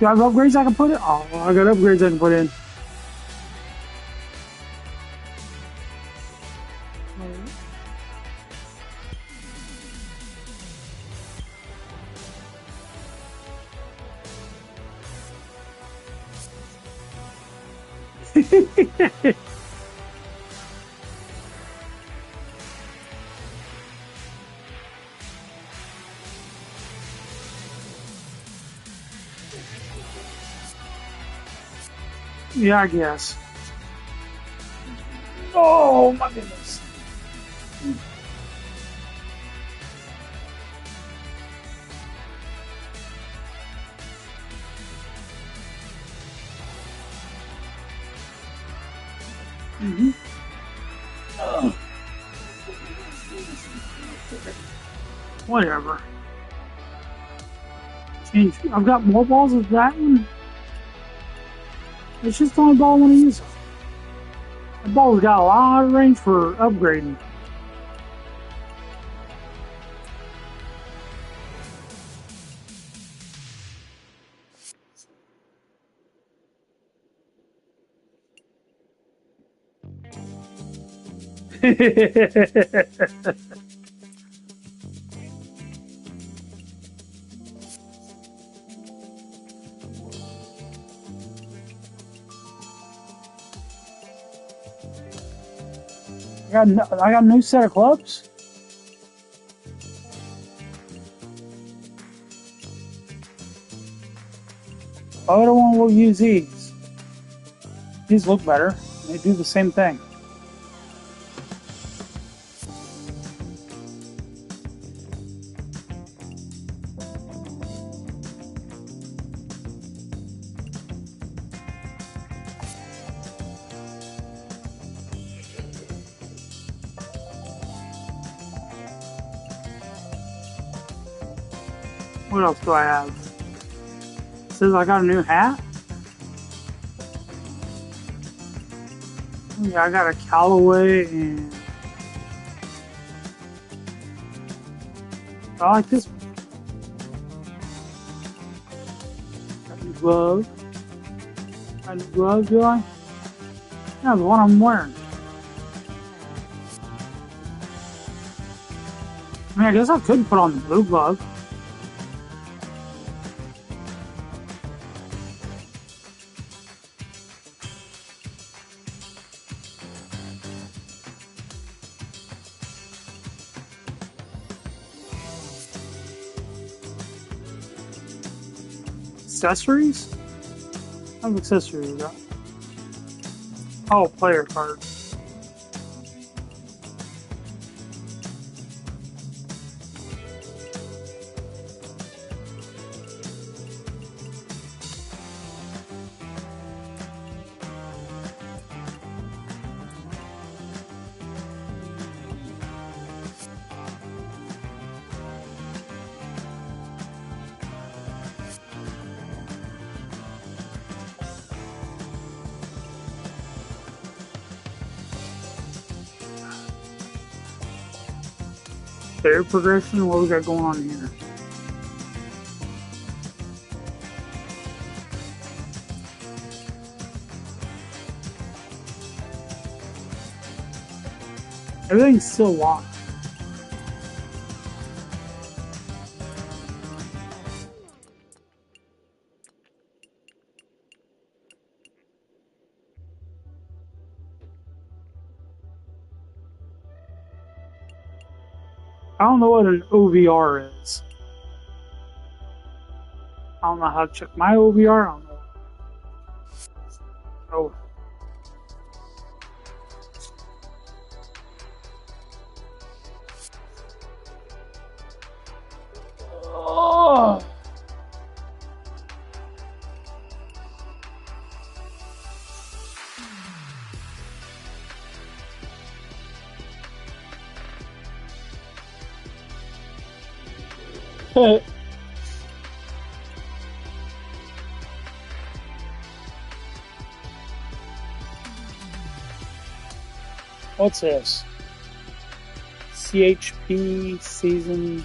Do I have upgrades I can put in? Oh, I got upgrades I can put in. Yeah, I guess. Oh my goodness. Mm-hmm. Whatever. Change. I've got more balls with that one. It's just the only ball I want to use. The ball's got a lot of range for upgrading. I got a new set of clubs. I don't want to use these. These look better. They do the same thing. What else do I have? It says I got a new hat. Yeah, I got a Callaway and I like this one. Got a new glove. Got a new glove, do I? Yeah, the one I'm wearing. I mean, I guess I could put on the blue glove. Accessories? What have accessories we got? Oh, player cards. Player progression, what we got going on here? Everything's still locked. I don't know what an OVR is. I don't know how to check my OVR. I don't know. Oh. Oh. What's this? CHP season.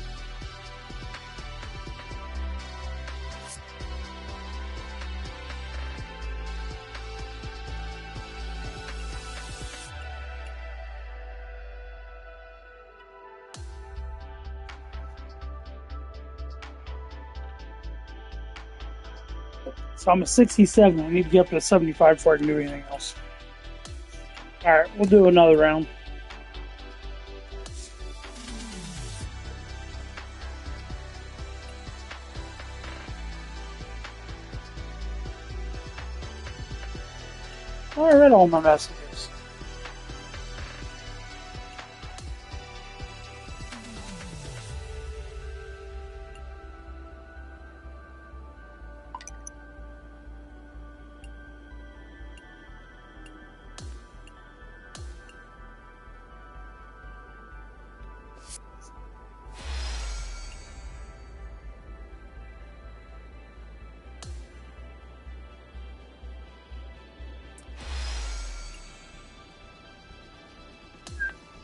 So I'm a 67. I need to get up to a 75 before I can do anything else. Alright, we'll do another round. I read all my messages.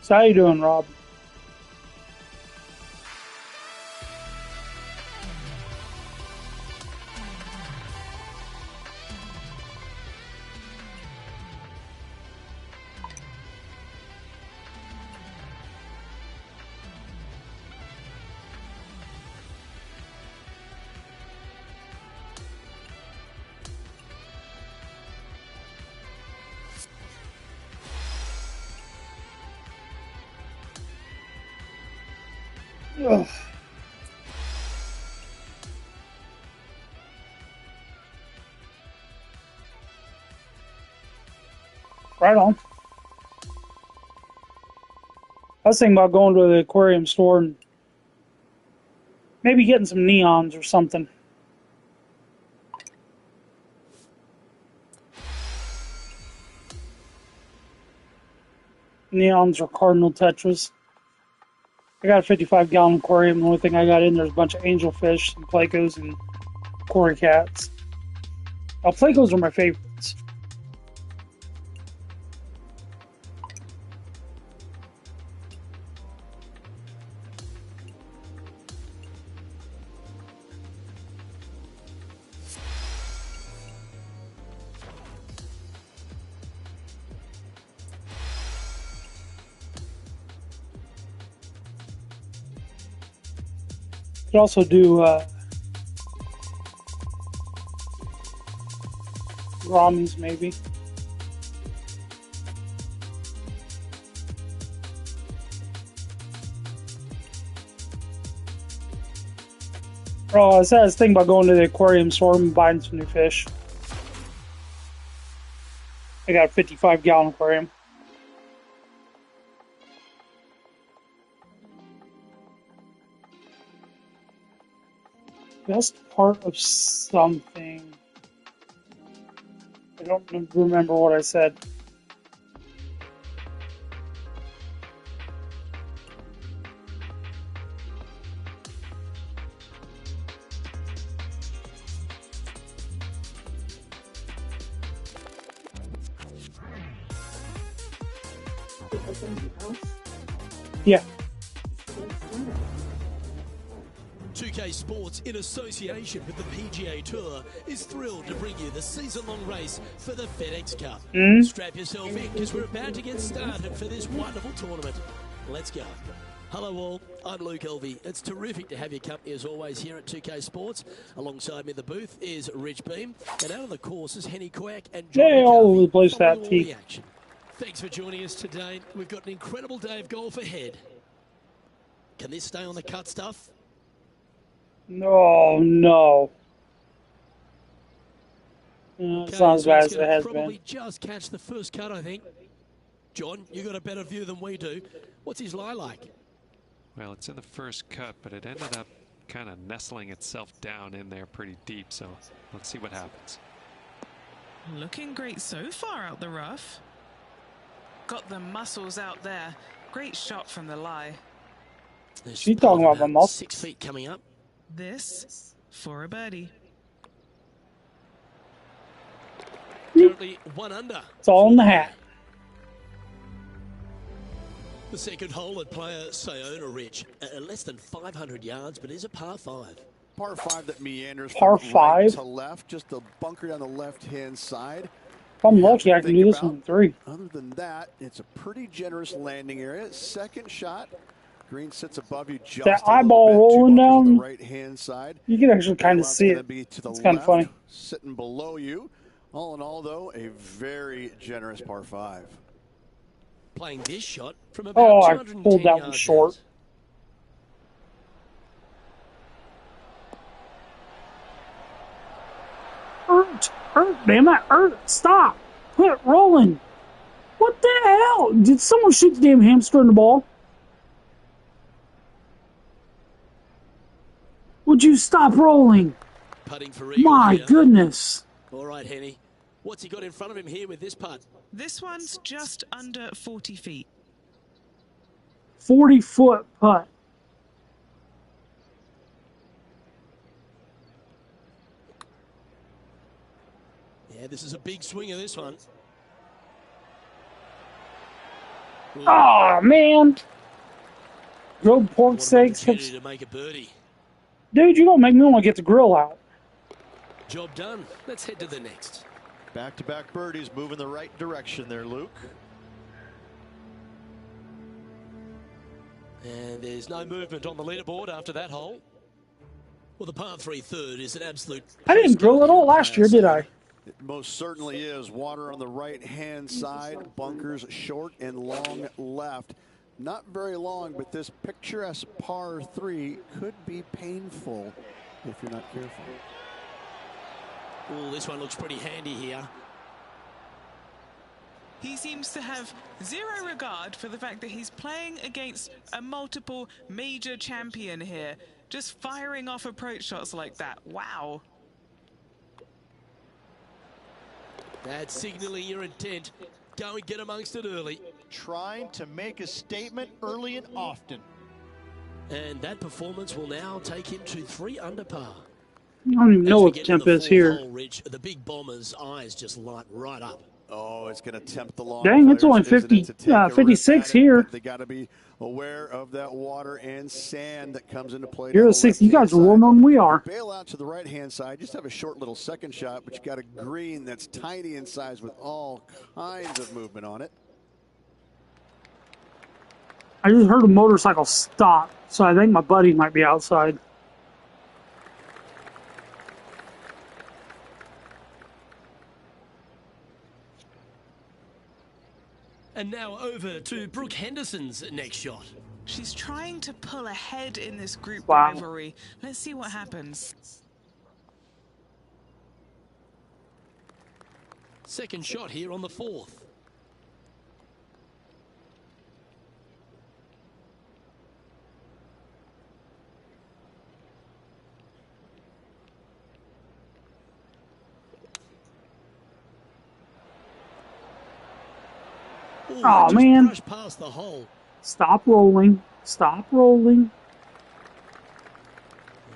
So how you doing, Rob? Ugh. Right on. I was thinking about going to the aquarium store and maybe getting some neons or something. Neons or cardinal tetras. I got a 55-gallon aquarium. The only thing I got in there's a bunch of angelfish, some plecos, and cory cats. Now, plecos are my favorites. Could also do Ramis, maybe. Oh, I was thinking about going to the aquarium store and buying some new fish. I got a 55-gallon aquarium. Best part of something. I don't remember what I said. Yeah. 2K Sports, in association with the PGA Tour, is thrilled to bring you the season-long race for the FedEx Cup. Strap yourself in, because we're about to get started for this wonderful tournament. Let's go. Hello all, I'm Luke Elvey. It's terrific to have your company as always here at 2K Sports. Alongside me in the booth is Rich Beam, and out on the course is Henny Quack and John Yeah, all over the place, following that all tee. the action. Thanks for joining us today. We've got an incredible day of golf ahead. Can this stay on the cut stuff? No, no. It's not as bad as it has probably been. just catch the first cut, I think. John, you got a better view than we do. What's his lie like? Well, it's in the first cut, but it ended up kind of nestling itself down in there pretty deep. So let's see what happens. Looking great so far out the rough. Got the muscles out there. Great shot from the lie. She talking about my muscles. 6 feet coming up. This for a birdie. Currently 1 under. It's all in the hat. The second hole at player Sayona Ridge. Less than 500 yards, but is a par 5. Par 5 that meanders Par from 5? right to left, just a bunker down the left-hand side. If I'm lucky, I can do this one in 3. Other than that, it's a pretty generous landing area. Second shot, green sits above you just That a little eyeball bit, rolling two bunkers on down, the right-hand side. You can actually kind of Left see gonna it. be to the It's kind of funny. left, sitting below you. All in all, though, a very generous par 5. Playing this shot from about Oh, I 210 pulled that one yards short. out. Damn it, stop. Quit rolling. What the hell? Did someone shoot the damn hamster in the ball? Would you stop rolling? Putting for eagle My here. goodness. All right, Henny. What's he got in front of him here with this putt? This one's just under 40 feet. 40-foot putt. Yeah, this is a big swing of this one. Oh, man. Grilled pork What an steaks. opportunity to make a birdie. Dude, you're going to make me want to get the grill out. Job done. Let's head to the next. Back-to-back birdies, moving the right direction there, Luke. And there's no movement on the leaderboard after that hole. Well, the par 3 third is an absolute... I didn't grill at all last year, did I? It most certainly is. Water on the right-hand side, bunkers short and long left. Not very long, but this picturesque par 3 could be painful if you're not careful. Oh, this one looks pretty handy here. He seems to have zero regard for the fact that he's playing against a multiple major champion here. Just firing off approach shots like that. Wow. That's signaling your intent. Go and get amongst it early. Trying to make a statement early and often. And that performance will now take him to 3 under par. I don't even know what the temp is here. Rich, the big bomber's eyes just light right up. Oh, it's going to tempt the long Dang, it's only players, 50, isn't it, to take a 56 rip at it, here. but they got to be aware of that water and sand that comes into play. Here at 60, you guys are warmer than we are. Bail out to the right-hand side. Just have a short little second shot, but you got a green that's tiny in size with all kinds of movement on it. I just heard a motorcycle stop, so I think my buddy might be outside. And now over to Brooke Henderson's next shot. She's trying to pull ahead in this group Wow. rivalry. Let's see what happens. Second shot here on the 4th. Ooh, Aw, just man. brushed past the hole. Stop rolling. Stop rolling.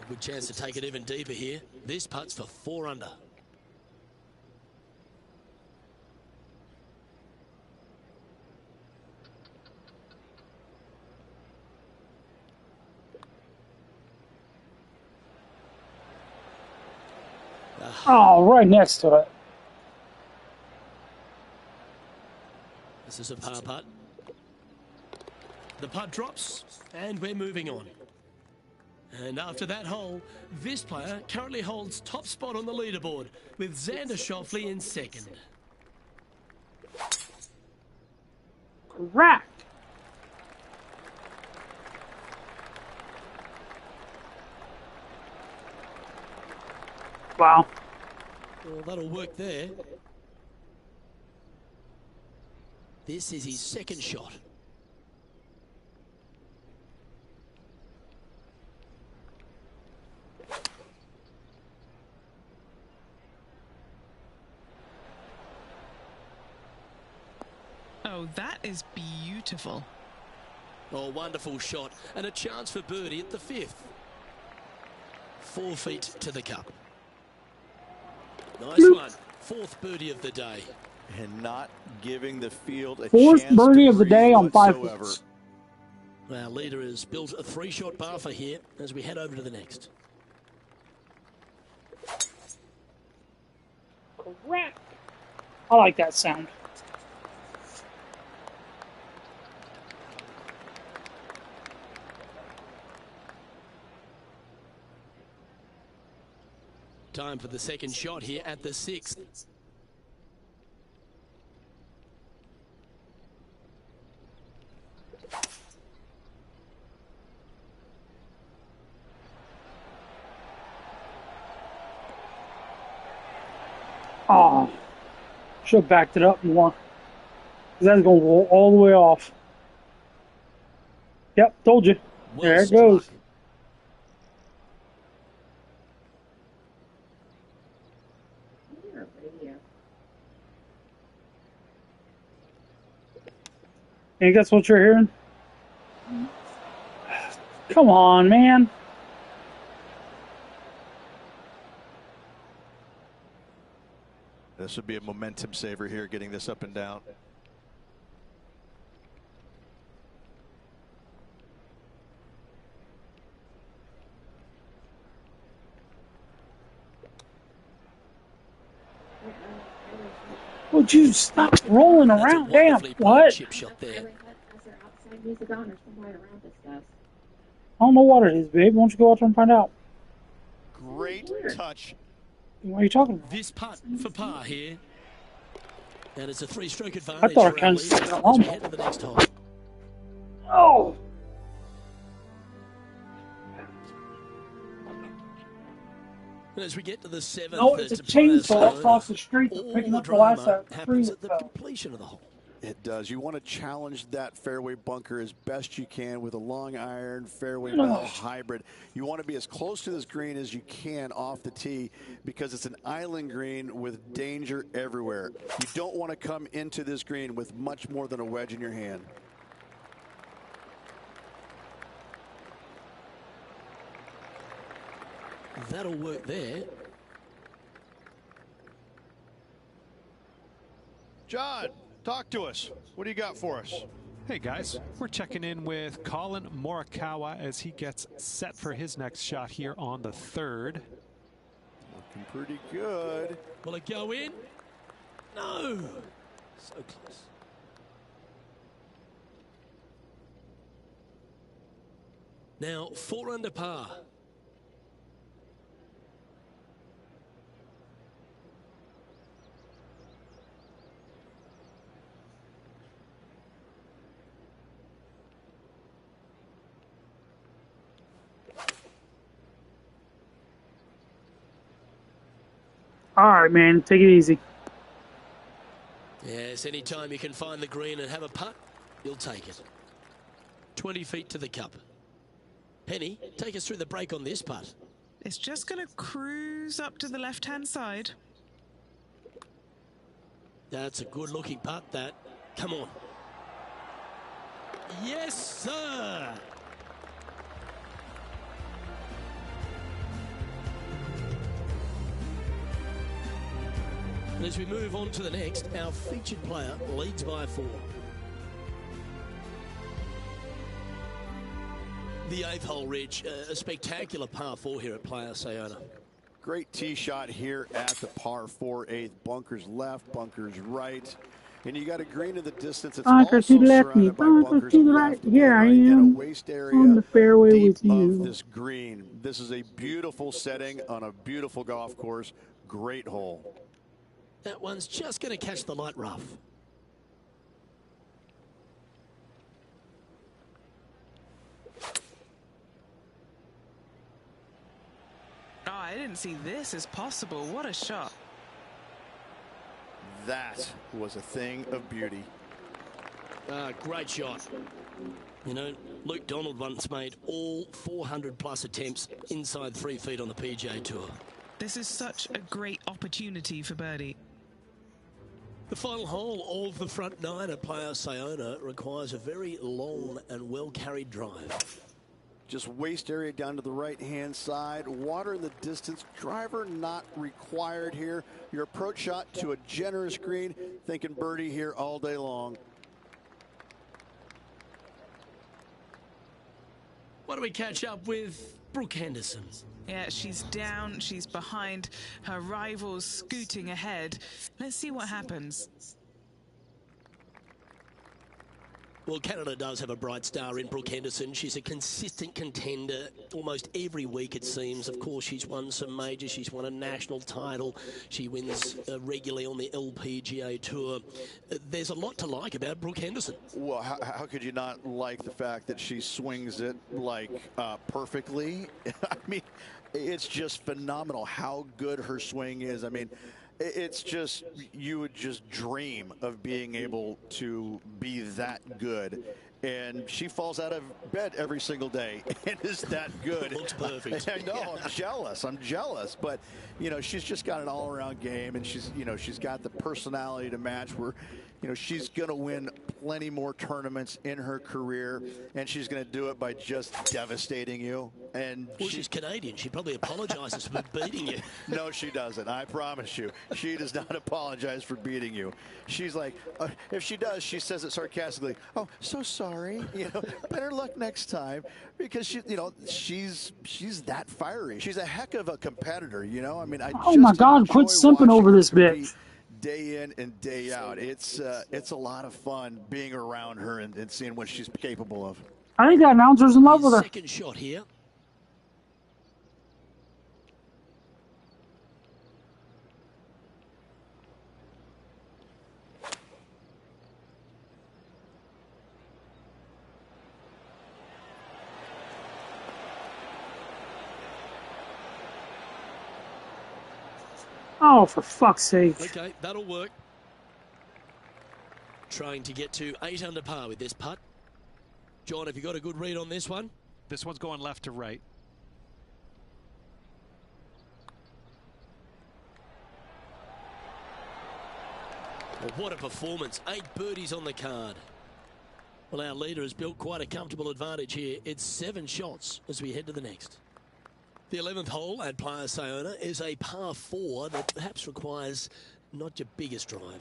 A good chance to take it even deeper here. This putt's for 4 under. Oh, right next to it. This is a par putt. The putt drops, and we're moving on. And after that hole, this player currently holds top spot on the leaderboard, with Xander Schauffele in second. Correct. Wow. Well, that'll work there. This is his second shot. Oh, that is beautiful. Oh, wonderful shot. And a chance for birdie at the 5th. 4 feet to the cup. Nice one. 4th birdie of the day. And not giving the field a 4th chance birdie to of the day breathe on 5 whatsoever. holes. Our leader has built a 3-shot bar for here as we head over to the next. Correct. I like that sound. Time for the second shot here at the 6th. Oh, should have backed it up more. That's going to roll all the way off. Yep, told you. Well There it struck. goes. And guess what you're hearing? Come on, man. This would be a momentum saver here, getting this up and down. Would you stop rolling That's a around? Damn, wonderfully played what? chip shot there. Has their outside music on or somewhere around this stuff. I don't know what it is, babe. Why don't you go out there and find out? Great touch. What are you talking about? This putt for par here. And it's a 3-stroke advantage. I thought I for kinda our leader said as we that. head to the next hole. Oh! And as we get to the 7th, No, it's a to play us chainsaw home, across the street. They're all picking the up the last drama tree happens that at the fell. completion of the hole. It does. You want to challenge that fairway bunker as best you can with a long iron fairway Oh. ball hybrid. You want to be as close to this green as you can off the tee because it's an island green with danger everywhere. You don't want to come into this green with much more than a wedge in your hand. That'll work there. John, talk to us. What do you got for us? Hey guys, we're checking in with Colin Morikawa as he gets set for his next shot here on the 3rd. Looking pretty good. Will it go in? No. So close. Now 4 under par. All right, man, take it easy. Yes, anytime you can find the green and have a putt, you'll take it. 20 feet to the cup. Penny, take us through the break on this putt. It's just going to cruise up to the left-hand side. That's a good-looking putt, that. Come on. Yes, sir! And as we move on to the next, our featured player leads by 4. The 8th hole, Rich, a spectacular par 4 here at Playa Sayona. Great tee shot here at the par 4 8th. Bunkers left, bunkers right. And you got a green in the distance. It's Bunker to the left, me. Bunker to the right. Here I am on the fairway with you. This green. This is a beautiful setting on a beautiful golf course. Great hole. That one's just going to catch the light rough. Oh, I didn't see this as possible. What a shot. That was a thing of beauty. Great shot. You know, Luke Donald once made all 400-plus attempts inside 3 feet on the PGA Tour. This is such a great opportunity for birdie. The final hole of the front 9 at Playa Sayona requires a very long and well-carried drive. Just waist area down to the right-hand side. Water in the distance. Driver not required here. Your approach shot to a generous green. Thinking birdie here all day long. Why don't we catch up with Brooke Henderson? Yeah, she's down, she's behind, her rivals scooting ahead. Let's see what happens. Well, Canada does have a bright star in Brooke Henderson. She's a consistent contender almost every week, it seems. Of course, she's won some majors. She's won a national title. She wins regularly on the LPGA Tour. There's a lot to like about Brooke Henderson. Well, how could you not like the fact that she swings it, like, perfectly? I mean, it's just phenomenal how good her swing is. I mean, it's just, you would just dream of being able to be that good. And she falls out of bed every single day and is that good. Looks perfect. I know, yeah. I'm jealous. But, you know, she's just got an all-around game, and she's, you know, she's got the personality to match where, you know, she's going to win plenty more tournaments in her career, and she's going to do it by just devastating you. And well, she's Canadian. She probably apologizes for beating you. No, she doesn't. I promise you. She does not apologize for beating you. She's like, if she does, she says it sarcastically. Oh, so sorry. You know, better luck next time. Because she, you know, she's that fiery. She's a heck of a competitor. You know, I mean, oh my God, quit simping over this bitch. Day in and day out. It's a lot of fun being around her and seeing what she's capable of. I think that announcer's in love with her. Second shot here. Oh, for fuck's sake. Okay, that'll work. Trying to get to 8 under par with this putt. John, have you got a good read on this one? This one's going left to right. Well, what a performance. 8 birdies on the card. Well, our leader has built quite a comfortable advantage here. It's 7 shots as we head to the next. The 11th hole at Playa Sayona is a par 4 that perhaps requires not your biggest drive.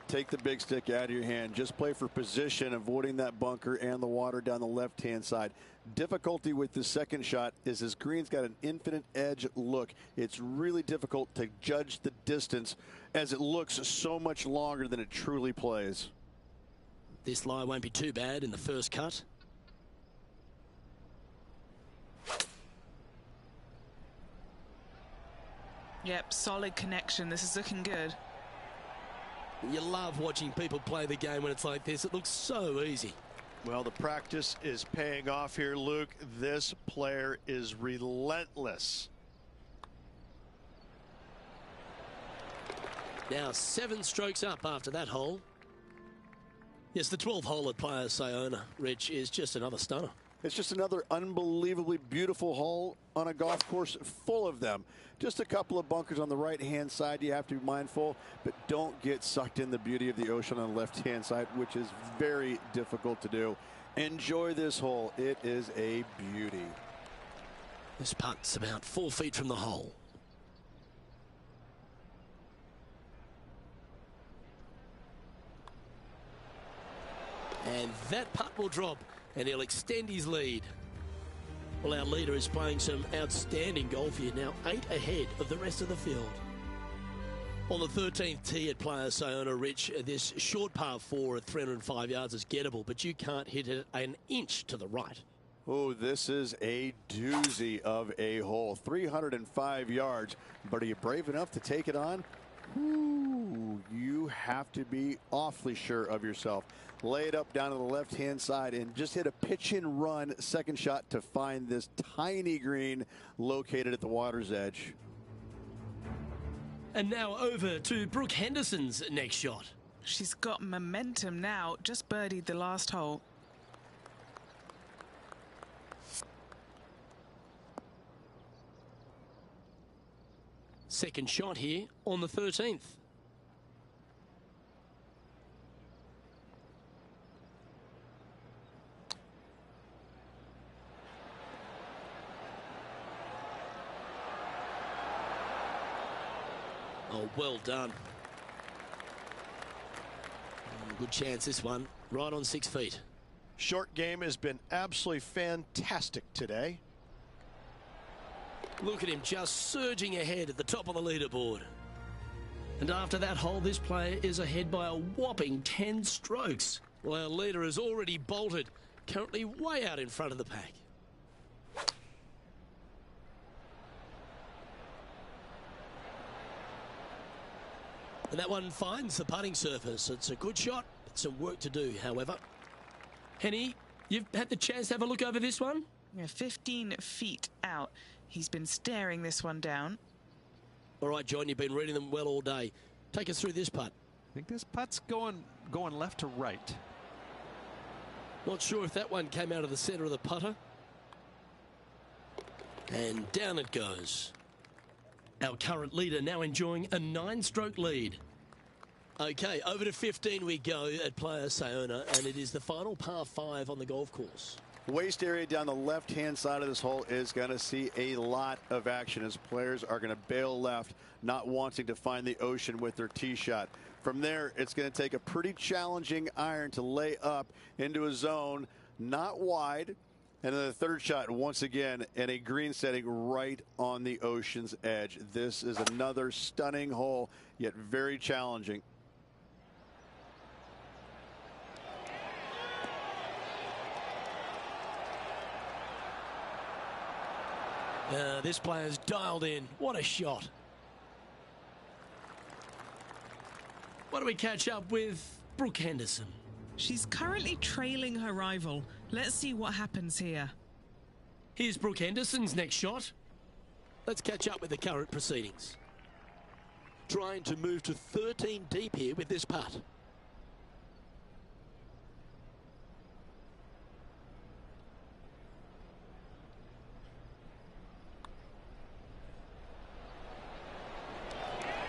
Take the big stick out of your hand. Just play for position, avoiding that bunker and the water down the left-hand side. Difficulty with the second shot is this green's got an infinite edge look. It's really difficult to judge the distance as it looks so much longer than it truly plays. This lie won't be too bad in the first cut. Yep, solid connection. This is looking good. You love watching people play the game when it's like this. It looks so easy. Well, the practice is paying off here, Luke. This player is relentless. Now 7 strokes up after that hole. Yes, the 12th hole at Playa Sayona, Rich, is just another stunner. It's just another unbelievably beautiful hole on a golf course full of them. Just a couple of bunkers on the right-hand side you have to be mindful, but don't get sucked in the beauty of the ocean on the left-hand side, which is very difficult to do. Enjoy this hole. It is a beauty. This putt's about 4 feet from the hole. And that putt will drop, and he'll extend his lead. Well, our leader is playing some outstanding golf here now, 8 ahead of the rest of the field. On the 13th tee at Playa Sayona, Rich, this short par 4 at 305 yards is gettable, but you can't hit it an inch to the right. Oh, this is a doozy of a hole. 305 yards, but are you brave enough to take it on? Ooh, you have to be awfully sure of yourself. Lay it up down to the left-hand side and just hit a pitch-and run second shot to find this tiny green located at the water's edge. And now over to Brooke Henderson's next shot. She's got momentum now. Just birdied the last hole. Second shot here on the 13th. Oh, well done. Good chance this one. Right on 6 feet. Short game has been absolutely fantastic today. Look at him just surging ahead at the top of the leaderboard. And after that hole, this player is ahead by a whopping 10 strokes. Well, our leader has already bolted, currently way out in front of the pack. And that one finds the putting surface. It's a good shot, but some work to do, however. Henny, you've had the chance to have a look over this one? Yeah, 15 feet out. He's been staring this one down. All right, John, you've been reading them well all day. Take us through this putt. I think this putt's going left to right. Not sure if that one came out of the center of the putter. And down it goes. Our current leader now enjoying a 9-stroke lead. Okay, over to 15 we go at Playa Sayona, and it is the final par 5 on the golf course. Waste area down the left-hand side of this hole is going to see a lot of action as players are going to bail left, not wanting to find the ocean with their tee shot. From there, it's going to take a pretty challenging iron to lay up into a zone, not wide. And then the third shot, once again, in a green setting right on the ocean's edge. This is another stunning hole, yet very challenging. This player's dialed in. What a shot. Why don't we catch up with Brooke Henderson? She's currently trailing her rival. Let's see what happens here. Here's Brooke Henderson's next shot. Let's catch up with the current proceedings. Trying to move to 13 deep here with this putt.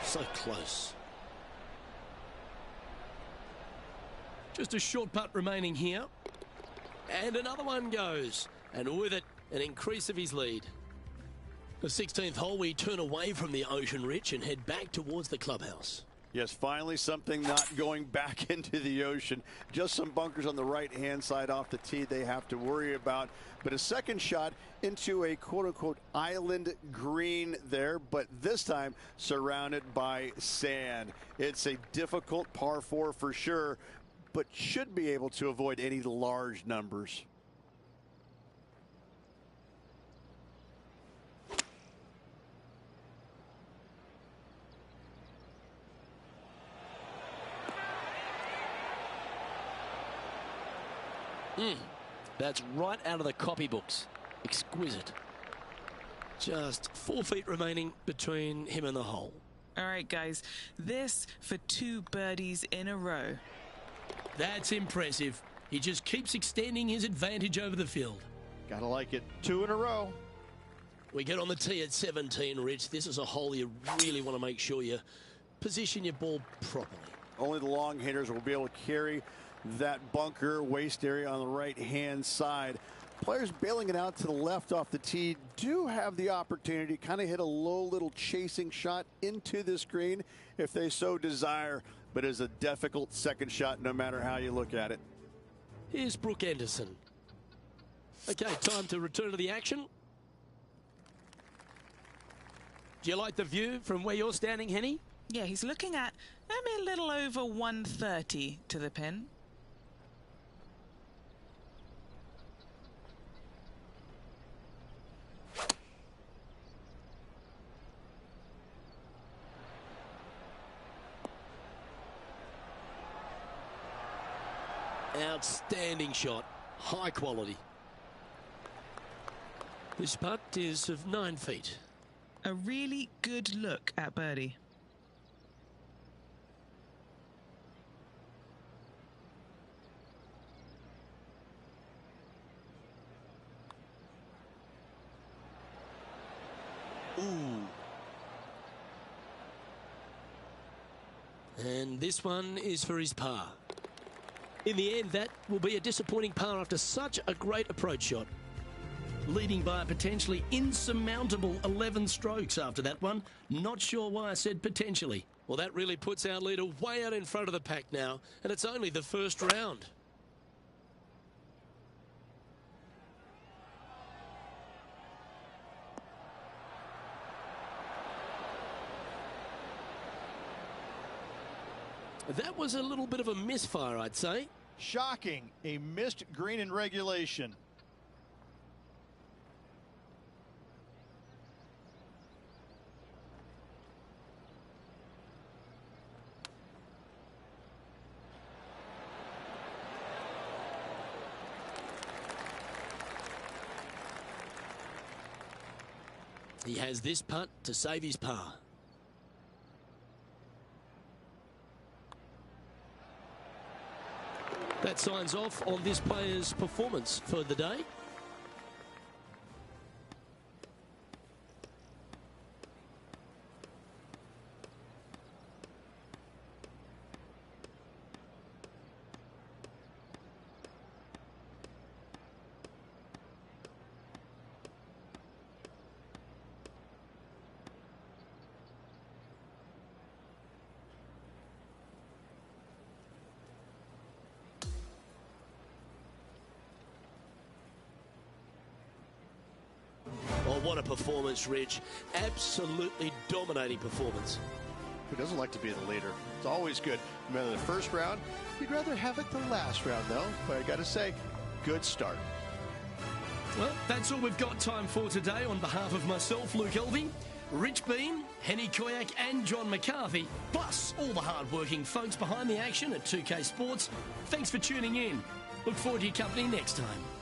So close. Just a short putt remaining here. And another one goes. And with it, an increase of his lead. The 16th hole, we turn away from the ocean, Rich, and head back towards the clubhouse. Yes, finally something not going back into the ocean. Just some bunkers on the right-hand side off the tee they have to worry about. But a second shot into a quote-unquote island green there, but this time surrounded by sand. It's a difficult par 4 for sure, but should be able to avoid any large numbers. That's right out of the copybooks. Exquisite. Just 4 feet remaining between him and the hole. All right, guys. This for 2 birdies in a row. That's impressive. He just keeps extending his advantage over the field. Gotta like it. 2 in a row. We get on the tee at 17, Rich. This is a hole you really want to make sure you position your ball properly. Only the long hitters will be able to carry that bunker waist area on the right-hand side. Players bailing it out to the left off the tee do have the opportunity to kind of hit a low little chasing shot into this green if they so desire, but it's a difficult second shot no matter how you look at it. Here's Brooke Anderson. Okay, time to return to the action. Do you like the view from where you're standing, Henny? Yeah, he's looking at maybe a little over 130 to the pin. Outstanding shot. High quality. This putt is of 9 feet. A really good look at birdie. Ooh. And this one is for his par. In the end, that will be a disappointing par after such a great approach shot. Leading by a potentially insurmountable 11 strokes after that one. Not sure why I said potentially. Well, that really puts our leader way out in front of the pack now, and it's only the first round. That was a little bit of a misfire, I'd say. Shocking. A missed green in regulation. He has this putt to save his par. That signs off on this player's performance for the day. Oh, what a performance, Rich. Absolutely dominating performance. Who doesn't like to be the leader? It's always good. No matter the first round, you'd rather have it the last round, though. But I got to say, good start. Well, that's all we've got time for today. On behalf of myself, Luke Elvey, Rich Bean, Henny Koyak and John McCarthy, plus all the hard-working folks behind the action at 2K Sports, thanks for tuning in. Look forward to your company next time.